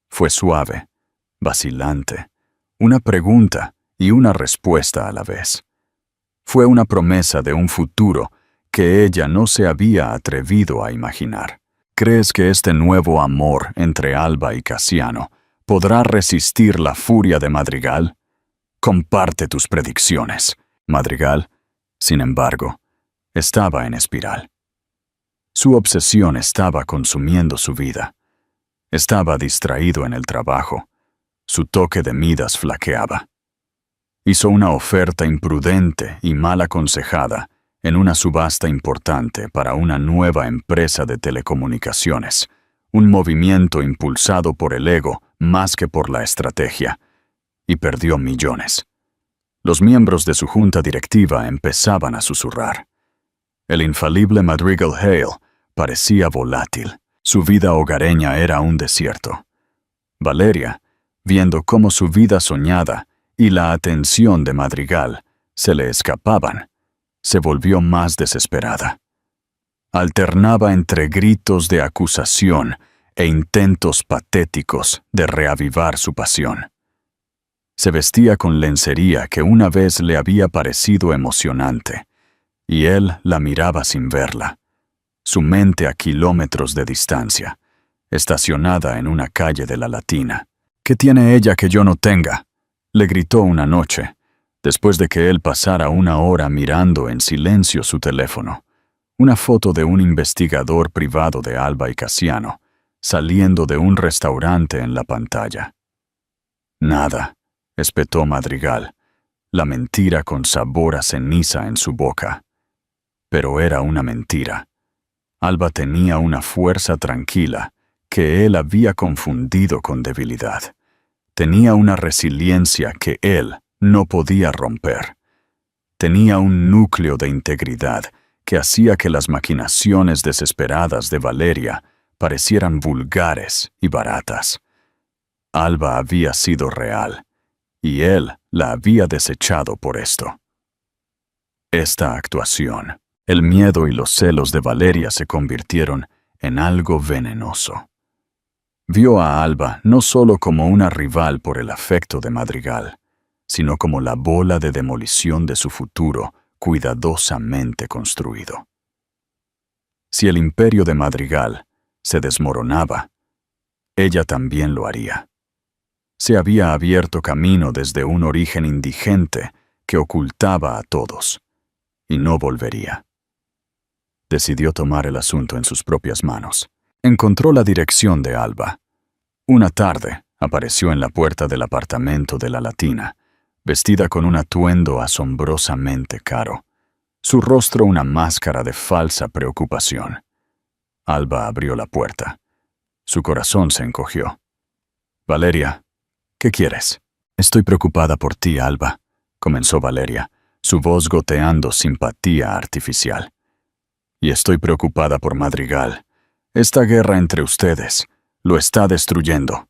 Fue suave, vacilante, una pregunta y una respuesta a la vez. Fue una promesa de un futuro que ella no se había atrevido a imaginar. ¿Crees que este nuevo amor entre Alba y Casiano podrá resistir la furia de Madrigal? Comparte tus predicciones. Madrigal, sin embargo, estaba en espiral. Su obsesión estaba consumiendo su vida. Estaba distraído en el trabajo. Su toque de Midas flaqueaba. Hizo una oferta imprudente y mal aconsejada en una subasta importante para una nueva empresa de telecomunicaciones, un movimiento impulsado por el ego más que por la estrategia, y perdió millones. Los miembros de su junta directiva empezaban a susurrar. El infalible Madrigal Hale parecía volátil. Su vida hogareña era un desierto. Valeria, viendo cómo su vida soñada y la atención de Madrigal se le escapaban, se volvió más desesperada. Alternaba entre gritos de acusación e intentos patéticos de reavivar su pasión. Se vestía con lencería que una vez le había parecido emocionante, y él la miraba sin verla, su mente a kilómetros de distancia, estacionada en una calle de la Latina. ¿Qué tiene ella que yo no tenga?, le gritó una noche, después de que él pasara una hora mirando en silencio su teléfono, una foto de un investigador privado de Alba y Casiano, saliendo de un restaurante en la pantalla. Nada, espetó Madrigal, la mentira con sabor a ceniza en su boca. Pero era una mentira. Alba tenía una fuerza tranquila que él había confundido con debilidad. Tenía una resiliencia que él no podía romper. Tenía un núcleo de integridad que hacía que las maquinaciones desesperadas de Valeria parecieran vulgares y baratas. Alba había sido real, y él la había desechado por esto. Esta actuación, el miedo y los celos de Valeria se convirtieron en algo venenoso. Vio a Alba no solo como una rival por el afecto de Madrigal, sino como la bola de demolición de su futuro cuidadosamente construido. Si el imperio de Madrigal se desmoronaba, ella también lo haría. Se había abierto camino desde un origen indigente que ocultaba a todos, y no volvería. Decidió tomar el asunto en sus propias manos. Encontró la dirección de Alba. Una tarde apareció en la puerta del apartamento de la Latina, vestida con un atuendo asombrosamente caro, su rostro una máscara de falsa preocupación. Alba abrió la puerta. Su corazón se encogió. «Valeria, ¿qué quieres?» «Estoy preocupada por ti, Alba», comenzó Valeria, su voz goteando simpatía artificial. «Y estoy preocupada por Madrigal. Esta guerra entre ustedes lo está destruyendo».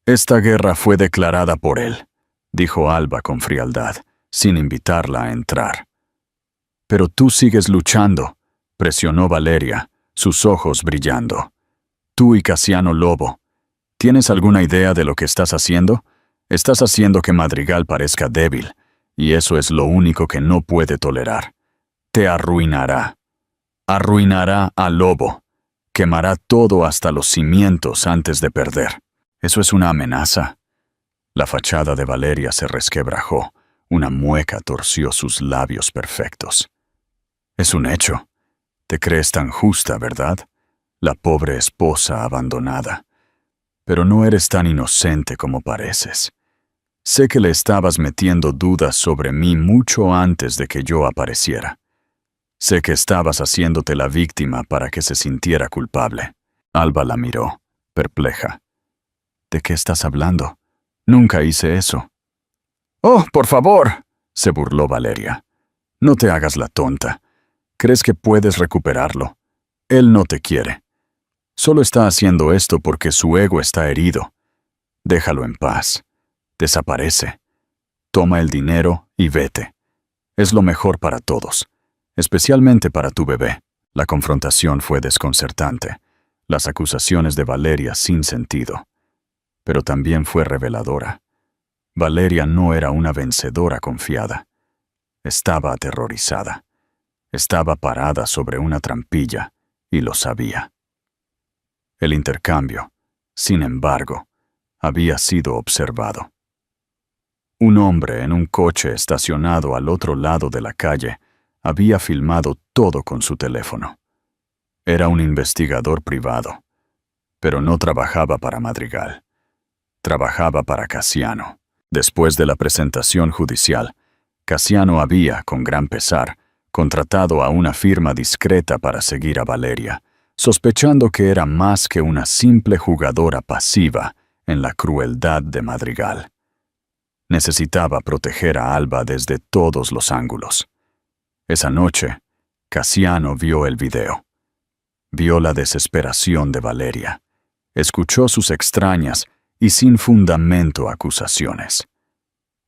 «Esta guerra fue declarada por él», dijo Alba con frialdad, sin invitarla a entrar. «Pero tú sigues luchando», presionó Valeria, sus ojos brillando. «Tú y Casiano Lobo. ¿Tienes alguna idea de lo que estás haciendo? Estás haciendo que Madrigal parezca débil, y eso es lo único que no puede tolerar. Te arruinará. Arruinará a Lobo. Quemará todo hasta los cimientos antes de perder. ¿Eso es una amenaza?» La fachada de Valeria se resquebrajó. Una mueca torció sus labios perfectos. «Es un hecho. Te crees tan justa, ¿verdad? La pobre esposa abandonada. Pero no eres tan inocente como pareces. Sé que le estabas metiendo dudas sobre mí mucho antes de que yo apareciera. Sé que estabas haciéndote la víctima para que se sintiera culpable. Alba la miró, perpleja. ¿De qué estás hablando? Nunca hice eso. ¡Oh, por favor!, se burló Valeria. No te hagas la tonta. ¿Crees que puedes recuperarlo? Él no te quiere. Solo está haciendo esto porque su ego está herido. Déjalo en paz. Desaparece. Toma el dinero y vete. Es lo mejor para todos, especialmente para tu bebé. La confrontación fue desconcertante. Las acusaciones de Valeria sin sentido. Pero también fue reveladora. Valeria no era una vencedora confiada. Estaba aterrorizada. Estaba parada sobre una trampilla y lo sabía. El intercambio, sin embargo, había sido observado. Un hombre en un coche estacionado al otro lado de la calle había filmado todo con su teléfono. Era un investigador privado, pero no trabajaba para Madrigal. Trabajaba para Cassiano. Después de la presentación judicial, Cassiano había, con gran pesar, contratado a una firma discreta para seguir a Valeria, sospechando que era más que una simple jugadora pasiva en la crueldad de Madrigal. Necesitaba proteger a Alba desde todos los ángulos. Esa noche, Cassiano vio el video. Vio la desesperación de Valeria. Escuchó sus extrañas y sin fundamento acusaciones.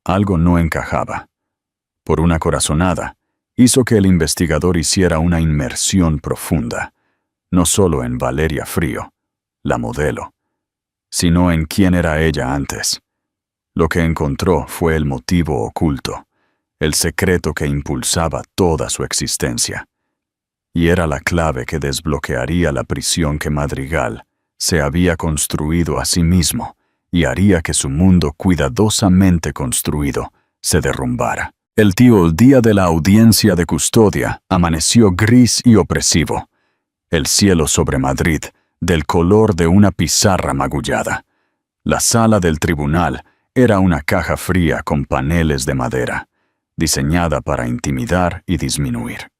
Algo no encajaba. Por una corazonada, hizo que el investigador hiciera una inmersión profunda, no solo en Valeria Frío, la modelo, sino en quién era ella antes. Lo que encontró fue el motivo oculto, el secreto que impulsaba toda su existencia. Y era la clave que desbloquearía la prisión que Madrigal se había construido a sí mismo y haría que su mundo cuidadosamente construido se derrumbara. El día de la audiencia de custodia amaneció gris y opresivo. El cielo sobre Madrid, del color de una pizarra magullada. La sala del tribunal era una caja fría con paneles de madera, diseñada para intimidar y disminuir.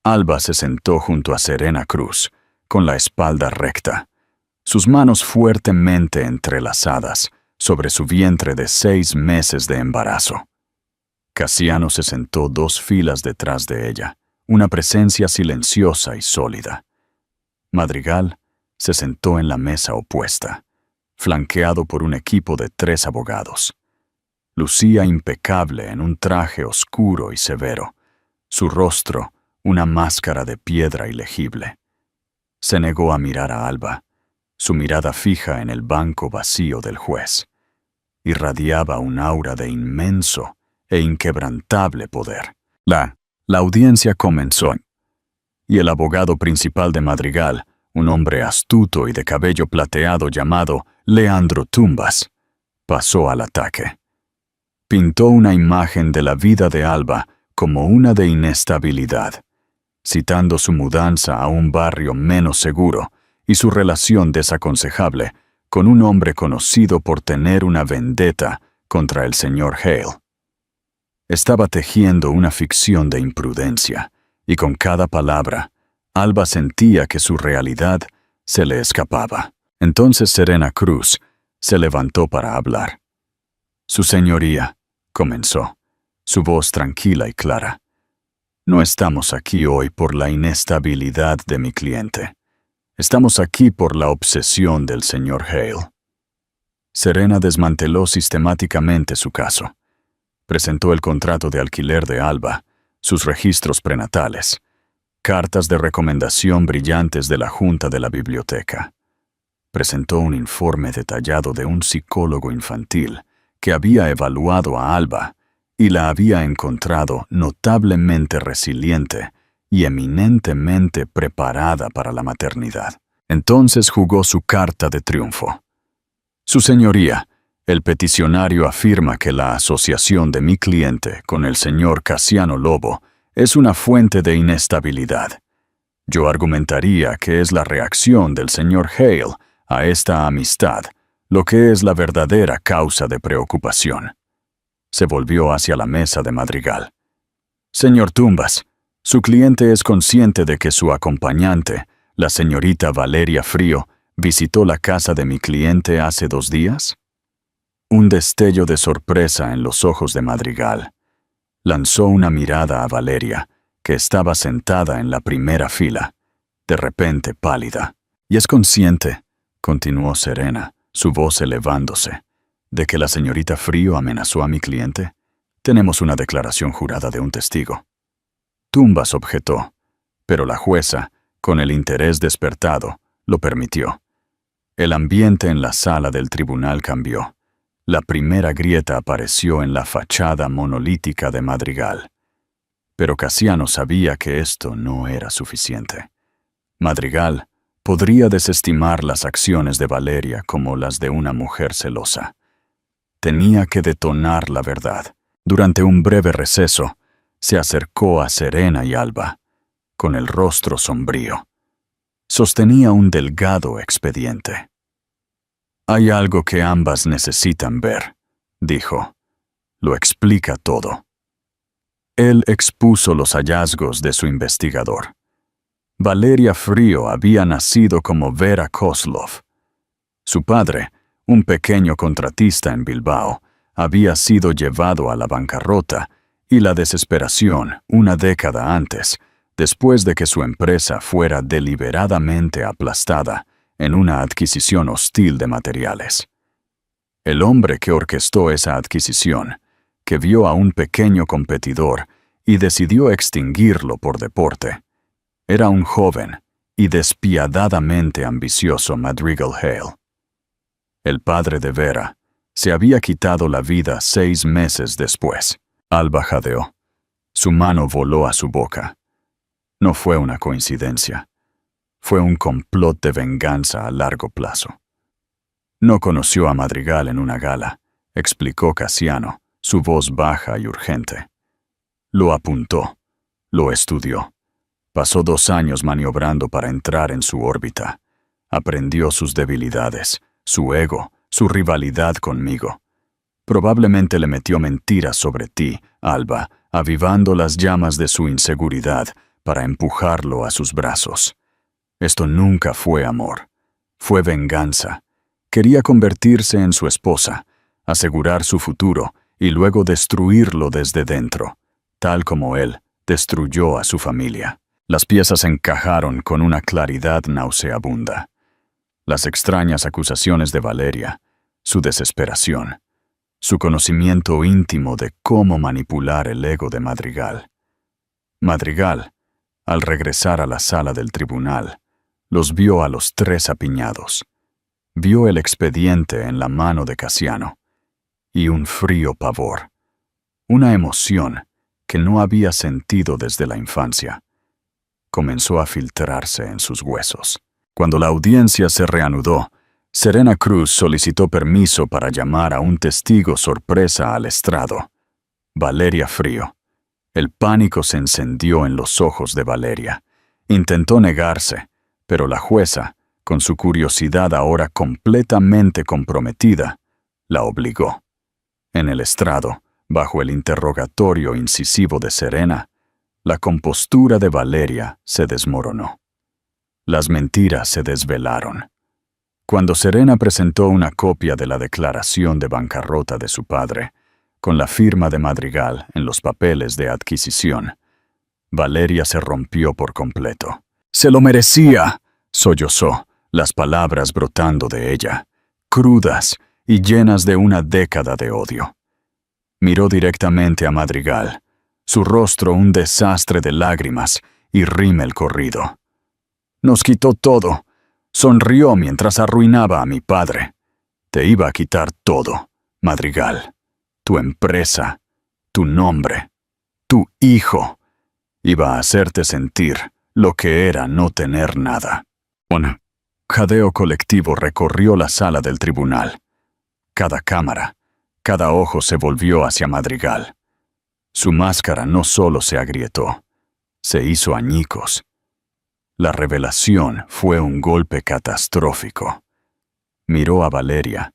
Alba se sentó junto a Serena Cruz, con la espalda recta, sus manos fuertemente entrelazadas sobre su vientre de 6 meses de embarazo. Cassiano se sentó 2 filas detrás de ella, una presencia silenciosa y sólida. Madrigal se sentó en la mesa opuesta, flanqueado por un equipo de 3 abogados. Lucía impecable en un traje oscuro y severo, su rostro una máscara de piedra ilegible. Se negó a mirar a Alba, su mirada fija en el banco vacío del juez. Irradiaba un aura de inmenso e inquebrantable poder. La audiencia comenzó, y el abogado principal de Madrigal, un hombre astuto y de cabello plateado llamado Leandro Tumbas, pasó al ataque. Pintó una imagen de la vida de Alba como una de inestabilidad, citando su mudanza a un barrio menos seguro y su relación desaconsejable con un hombre conocido por tener una vendetta contra el señor Hale. Estaba tejiendo una ficción de imprudencia, y con cada palabra, Alba sentía que su realidad se le escapaba. Entonces Serena Cruz se levantó para hablar. «Su señoría», comenzó, su voz tranquila y clara. «No estamos aquí hoy por la inestabilidad de mi cliente. Estamos aquí por la obsesión del señor Hale». Serena desmanteló sistemáticamente su caso. Presentó el contrato de alquiler de Alba, sus registros prenatales, cartas de recomendación brillantes de la Junta de la Biblioteca. Presentó un informe detallado de un psicólogo infantil que había evaluado a Alba y la había encontrado notablemente resiliente y eminentemente preparada para la maternidad. Entonces jugó su carta de triunfo. «Su señoría, el peticionario afirma que la asociación de mi cliente con el señor Cassiano Lobo es una fuente de inestabilidad. Yo argumentaría que es la reacción del señor Hale a esta amistad lo que es la verdadera causa de preocupación. Se volvió hacia la mesa de Madrigal. Señor Tumbas, ¿su cliente es consciente de que su acompañante, la señorita Valeria Frío, visitó la casa de mi cliente hace 2 días? Un destello de sorpresa en los ojos de Madrigal. Lanzó una mirada a Valeria, que estaba sentada en la primera fila, de repente pálida. «Y es consciente», continuó Serena, su voz elevándose, «de que la señorita Frío amenazó a mi cliente. Tenemos una declaración jurada de un testigo». Tumbas objetó, pero la jueza, con el interés despertado, lo permitió. El ambiente en la sala del tribunal cambió. La primera grieta apareció en la fachada monolítica de Madrigal. Pero Casiano sabía que esto no era suficiente. Madrigal podría desestimar las acciones de Valeria como las de una mujer celosa. Tenía que detonar la verdad. Durante un breve receso, se acercó a Serena y Alba, con el rostro sombrío. Sostenía un delgado expediente. «Hay algo que ambas necesitan ver», dijo. «Lo explica todo». Él expuso los hallazgos de su investigador. Valeria Frío había nacido como Vera Kozlov. Su padre, un pequeño contratista en Bilbao, había sido llevado a la bancarrota y la desesperación una década antes, después de que su empresa fuera deliberadamente aplastada en una adquisición hostil de materiales. El hombre que orquestó esa adquisición, que vio a un pequeño competidor y decidió extinguirlo por deporte, era un joven y despiadadamente ambicioso Madrigal Hale. El padre de Vera se había quitado la vida 6 meses después. Alba jadeó. Su mano voló a su boca. No fue una coincidencia. Fue un complot de venganza a largo plazo. No conoció a Madrigal en una gala, explicó Casiano, su voz baja y urgente. Lo apuntó, lo estudió. Pasó 2 años maniobrando para entrar en su órbita. Aprendió sus debilidades, su ego, su rivalidad conmigo. Probablemente le metió mentiras sobre ti, Alba, avivando las llamas de su inseguridad para empujarlo a sus brazos. Esto nunca fue amor. Fue venganza. Quería convertirse en su esposa, asegurar su futuro y luego destruirlo desde dentro, tal como él destruyó a su familia. Las piezas encajaron con una claridad nauseabunda. Las extrañas acusaciones de Valeria, su desesperación, su conocimiento íntimo de cómo manipular el ego de Madrigal. Madrigal, al regresar a la sala del tribunal, los vio a los 3 apiñados. Vio el expediente en la mano de Casiano y un frío pavor, una emoción que no había sentido desde la infancia. Comenzó a filtrarse en sus huesos. Cuando la audiencia se reanudó, Serena Cruz solicitó permiso para llamar a un testigo sorpresa al estrado. Valeria Frío. El pánico se encendió en los ojos de Valeria. Intentó negarse, pero la jueza, con su curiosidad ahora completamente comprometida, la obligó. En el estrado, bajo el interrogatorio incisivo de Serena, la compostura de Valeria se desmoronó. Las mentiras se desvelaron. Cuando Serena presentó una copia de la declaración de bancarrota de su padre, con la firma de Madrigal en los papeles de adquisición, Valeria se rompió por completo. «¡Se lo merecía!», sollozó, las palabras brotando de ella, crudas y llenas de una década de odio. Miró directamente a Madrigal, su rostro un desastre de lágrimas y rímel corrido. «Nos quitó todo. Sonrió mientras arruinaba a mi padre. Te iba a quitar todo, Madrigal. Tu empresa, tu nombre, tu hijo. Iba a hacerte sentir lo que era no tener nada». Un jadeo colectivo recorrió la sala del tribunal. Cada cámara, cada ojo se volvió hacia Madrigal. Su máscara no solo se agrietó, se hizo añicos. La revelación fue un golpe catastrófico. Miró a Valeria,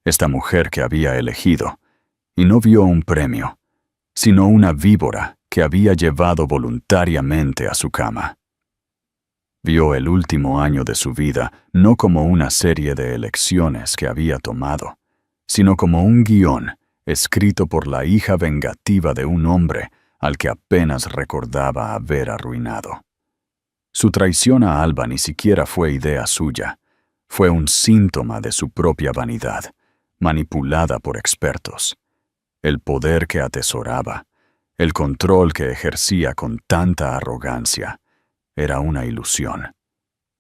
esta mujer que había elegido, y no vio un premio, sino una víbora que había llevado voluntariamente a su cama. Vio el último año de su vida no como una serie de elecciones que había tomado, sino como un guión escrito por la hija vengativa de un hombre al que apenas recordaba haber arruinado. Su traición a Alba ni siquiera fue idea suya, fue un síntoma de su propia vanidad, manipulada por expertos. El poder que atesoraba, el control que ejercía con tanta arrogancia, era una ilusión.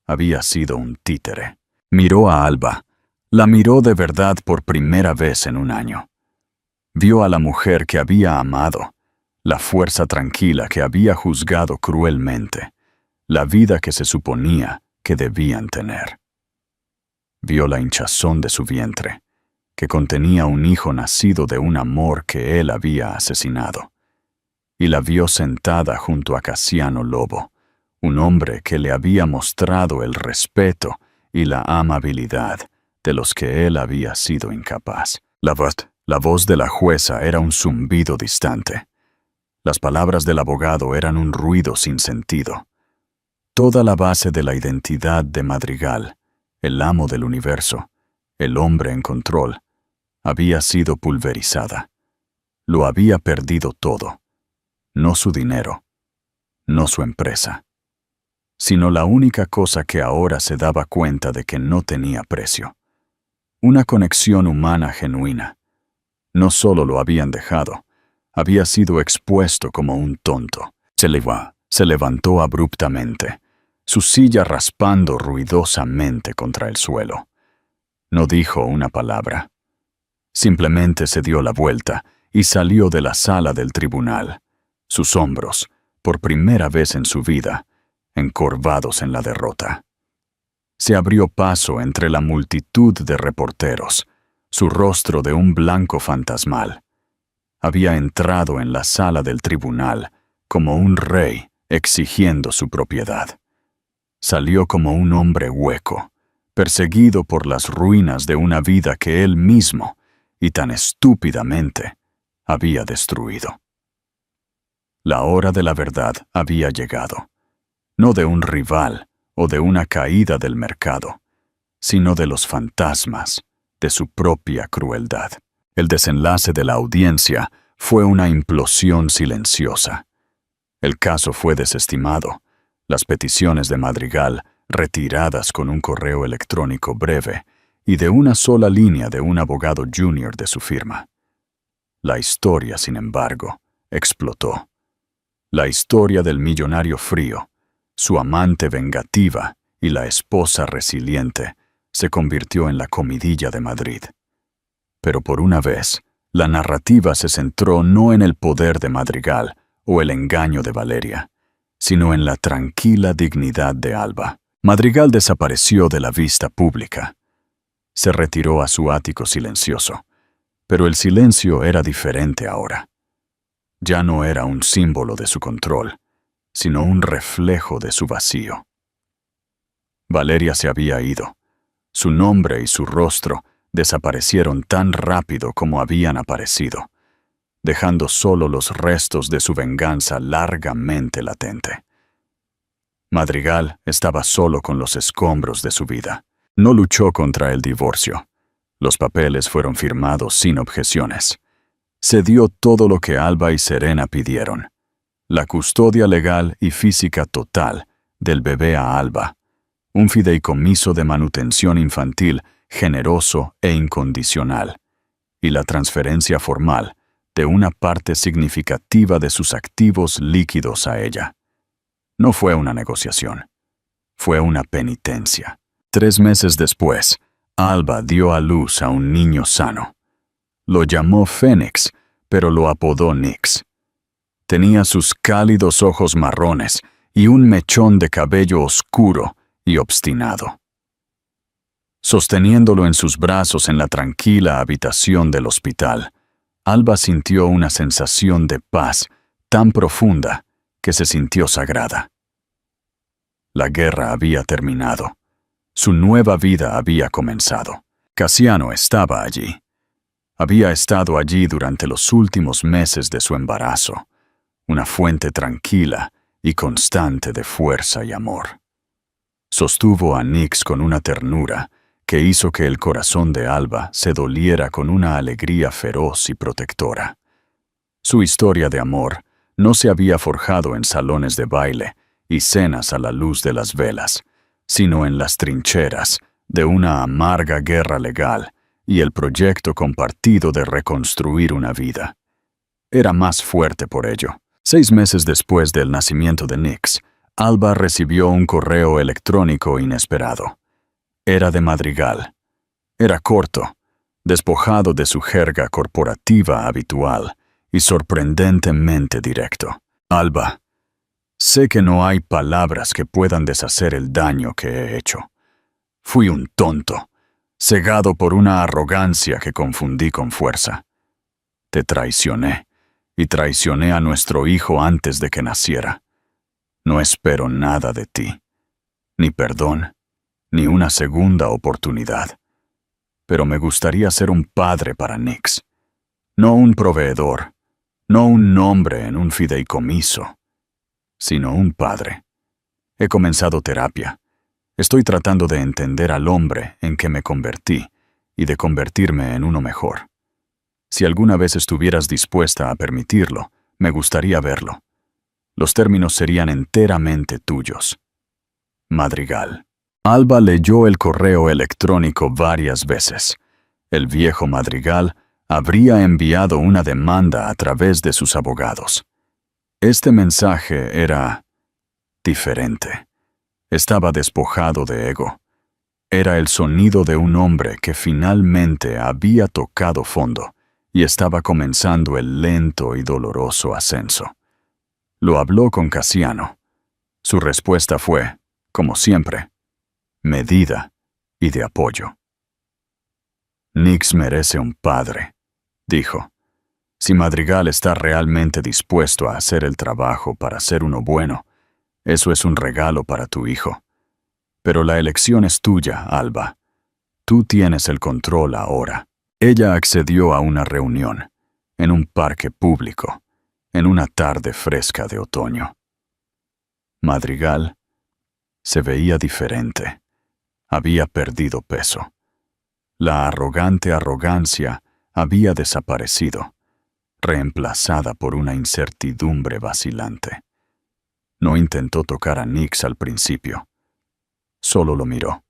Había sido un títere. Miró a Alba. La miró de verdad por primera vez en un año. Vio a la mujer que había amado, la fuerza tranquila que había juzgado cruelmente, la vida que se suponía que debían tener. Vio la hinchazón de su vientre, que contenía un hijo nacido de un amor que él había asesinado, y la vio sentada junto a Casiano Lobo, un hombre que le había mostrado el respeto y la amabilidad de los que él había sido incapaz. La voz de la jueza era un zumbido distante. Las palabras del abogado eran un ruido sin sentido. Toda la base de la identidad de Madrigal, el amo del universo, el hombre en control, había sido pulverizada. Lo había perdido todo. No su dinero, no su empresa, sino la única cosa que ahora se daba cuenta de que no tenía precio. Una conexión humana genuina. No solo lo habían dejado, había sido expuesto como un tonto. Se levantó abruptamente, su silla raspando ruidosamente contra el suelo. No dijo una palabra. Simplemente se dio la vuelta y salió de la sala del tribunal, sus hombros, por primera vez en su vida, encorvados en la derrota. Se abrió paso entre la multitud de reporteros, su rostro de un blanco fantasmal. Había entrado en la sala del tribunal como un rey exigiendo su propiedad. Salió como un hombre hueco, perseguido por las ruinas de una vida que él mismo, y tan estúpidamente, había destruido. La hora de la verdad había llegado, no de un rival o de una caída del mercado, sino de los fantasmas, de su propia crueldad. El desenlace de la audiencia fue una implosión silenciosa. El caso fue desestimado, las peticiones de Madrigal retiradas con un correo electrónico breve y de una sola línea de un abogado junior de su firma. La historia, sin embargo, explotó. La historia del millonario frío, su amante vengativa y la esposa resiliente se convirtió en la comidilla de Madrid. Pero por una vez, la narrativa se centró no en el poder de Madrigal o el engaño de Valeria, sino en la tranquila dignidad de Alba. Madrigal desapareció de la vista pública. Se retiró a su ático silencioso, pero el silencio era diferente ahora. Ya no era un símbolo de su control, sino un reflejo de su vacío. Valeria se había ido. Su nombre y su rostro desaparecieron tan rápido como habían aparecido, dejando solo los restos de su venganza largamente latente. Madrigal estaba solo con los escombros de su vida. No luchó contra el divorcio. Los papeles fueron firmados sin objeciones. Se dio todo lo que Alba y Serena pidieron: la custodia legal y física total del bebé a Alba, un fideicomiso de manutención infantil generoso e incondicional, y la transferencia formal de una parte significativa de sus activos líquidos a ella. No fue una negociación, fue una penitencia. 3 meses después, Alba dio a luz a un niño sano. Lo llamó Fénix, pero lo apodó Nix. Tenía sus cálidos ojos marrones y un mechón de cabello oscuro y obstinado. Sosteniéndolo en sus brazos en la tranquila habitación del hospital, Alba sintió una sensación de paz tan profunda que se sintió sagrada. La guerra había terminado. Su nueva vida había comenzado. Cassiano estaba allí. Había estado allí durante los últimos meses de su embarazo, una fuente tranquila y constante de fuerza y amor. Sostuvo a Nyx con una ternura que hizo que el corazón de Alba se doliera con una alegría feroz y protectora. Su historia de amor no se había forjado en salones de baile y cenas a la luz de las velas, sino en las trincheras de una amarga guerra legal y el proyecto compartido de reconstruir una vida. Era más fuerte por ello. 6 meses después del nacimiento de Nyx, Alba recibió un correo electrónico inesperado. Era de Madrigal. Era corto, despojado de su jerga corporativa habitual y sorprendentemente directo. Alba, sé que no hay palabras que puedan deshacer el daño que he hecho. Fui un tonto, cegado por una arrogancia que confundí con fuerza. Te traicioné, y traicioné a nuestro hijo antes de que naciera. No espero nada de ti, ni perdón, ni una segunda oportunidad. Pero me gustaría ser un padre para Nyx, no un proveedor, no un nombre en un fideicomiso, sino un padre. He comenzado terapia. Estoy tratando de entender al hombre en que me convertí y de convertirme en uno mejor. Si alguna vez estuvieras dispuesta a permitirlo, me gustaría verlo. Los términos serían enteramente tuyos. Madrigal. Alba leyó el correo electrónico varias veces. El viejo Madrigal habría enviado una demanda a través de sus abogados. Este mensaje era diferente. Estaba despojado de ego. Era el sonido de un hombre que finalmente había tocado fondo y estaba comenzando el lento y doloroso ascenso. Lo habló con Cassiano. Su respuesta fue, como siempre, medida y de apoyo. Nyx merece un padre, dijo. Si Madrigal está realmente dispuesto a hacer el trabajo para ser uno bueno, eso es un regalo para tu hijo. Pero la elección es tuya, Alba. Tú tienes el control ahora. Ella accedió a una reunión, en un parque público, en una tarde fresca de otoño. Madrigal se veía diferente. Había perdido peso. La arrogante arrogancia había desaparecido, reemplazada por una incertidumbre vacilante. No intentó tocar a Nyx al principio. Solo lo miró,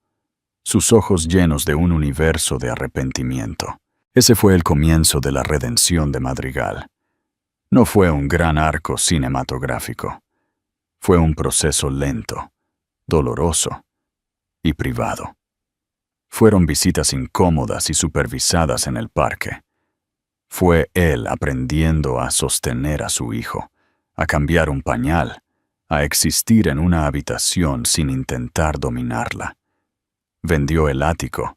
sus ojos llenos de un universo de arrepentimiento. Ese fue el comienzo de la redención de Madrigal. No fue un gran arco cinematográfico. Fue un proceso lento, doloroso y privado. Fueron visitas incómodas y supervisadas en el parque. Fue él aprendiendo a sostener a su hijo, a cambiar un pañal, a existir en una habitación sin intentar dominarla. Vendió el ático,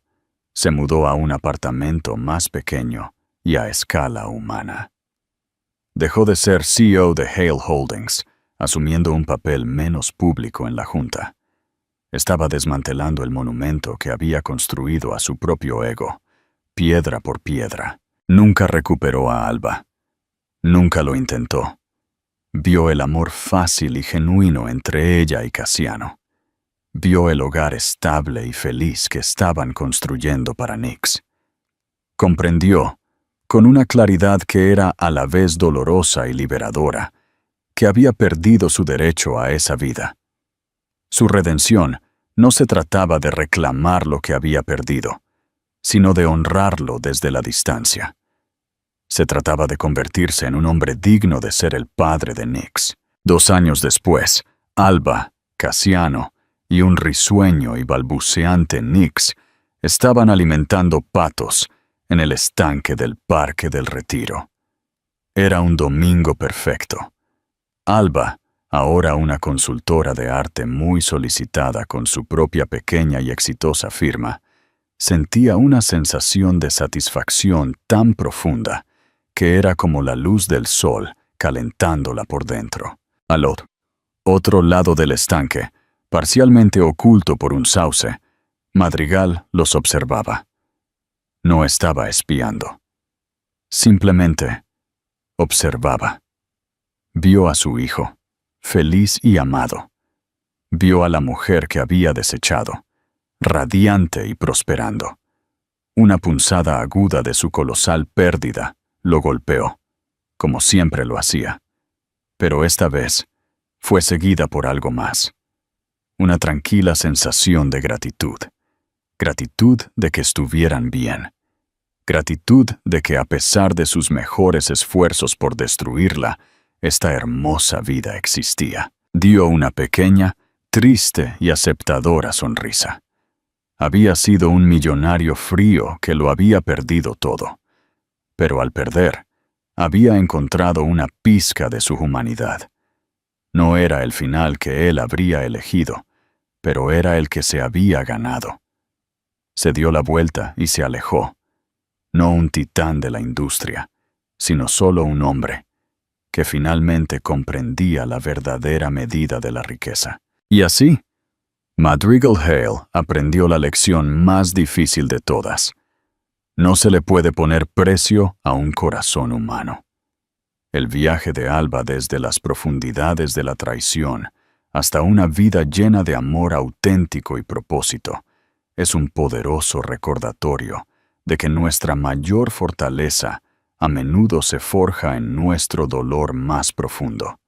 se mudó a un apartamento más pequeño y a escala humana. Dejó de ser CEO de Hale Holdings, asumiendo un papel menos público en la junta. Estaba desmantelando el monumento que había construido a su propio ego, piedra por piedra. Nunca recuperó a Alba. Nunca lo intentó. Vio el amor fácil y genuino entre ella y Cassiano. Vio el hogar estable y feliz que estaban construyendo para Nyx. Comprendió, con una claridad que era a la vez dolorosa y liberadora, que había perdido su derecho a esa vida. Su redención no se trataba de reclamar lo que había perdido, sino de honrarlo desde la distancia. Se trataba de convertirse en un hombre digno de ser el padre de Nyx. 2 años después, Alba, Cassiano y un risueño y balbuceante Nyx estaban alimentando patos en el estanque del Parque del Retiro. Era un domingo perfecto. Alba, ahora una consultora de arte muy solicitada con su propia pequeña y exitosa firma, sentía una sensación de satisfacción tan profunda que era como la luz del sol calentándola por dentro. Al otro lado del estanque, Parcialmente oculto por un sauce, Madrigal los observaba. No estaba espiando. Simplemente observaba. Vio a su hijo, feliz y amado. Vio a la mujer que había desechado, radiante y prosperando. Una punzada aguda de su colosal pérdida lo golpeó, como siempre lo hacía. Pero esta vez fue seguida por algo más. Una tranquila sensación de gratitud. Gratitud de que estuvieran bien. Gratitud de que a pesar de sus mejores esfuerzos por destruirla, esta hermosa vida existía. Dio una pequeña, triste y aceptadora sonrisa. Había sido un millonario frío que lo había perdido todo. Pero al perder, había encontrado una pizca de su humanidad. No era el final que él habría elegido, pero era el que se había ganado. Se dio la vuelta y se alejó. No un titán de la industria, sino solo un hombre, que finalmente comprendía la verdadera medida de la riqueza. Y así, Madrigal Hale aprendió la lección más difícil de todas. No se le puede poner precio a un corazón humano. El viaje de Alba desde las profundidades de la traición hasta una vida llena de amor auténtico y propósito es un poderoso recordatorio de que nuestra mayor fortaleza a menudo se forja en nuestro dolor más profundo.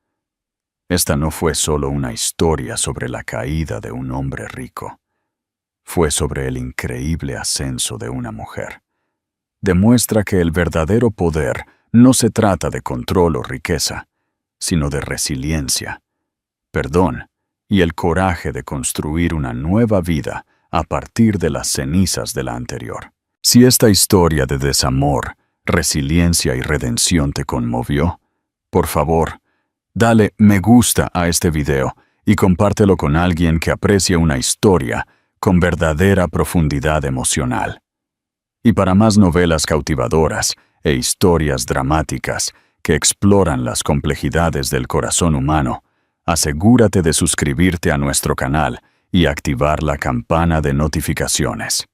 Esta no fue solo una historia sobre la caída de un hombre rico. Fue sobre el increíble ascenso de una mujer. Demuestra que el verdadero poder no se trata de control o riqueza, sino de resiliencia, perdón y el coraje de construir una nueva vida a partir de las cenizas de la anterior. Si esta historia de desamor, resiliencia y redención te conmovió, por favor, dale me gusta a este video y compártelo con alguien que aprecie una historia con verdadera profundidad emocional. Y para más novelas cautivadoras e historias dramáticas que exploran las complejidades del corazón humano, asegúrate de suscribirte a nuestro canal y activar la campana de notificaciones.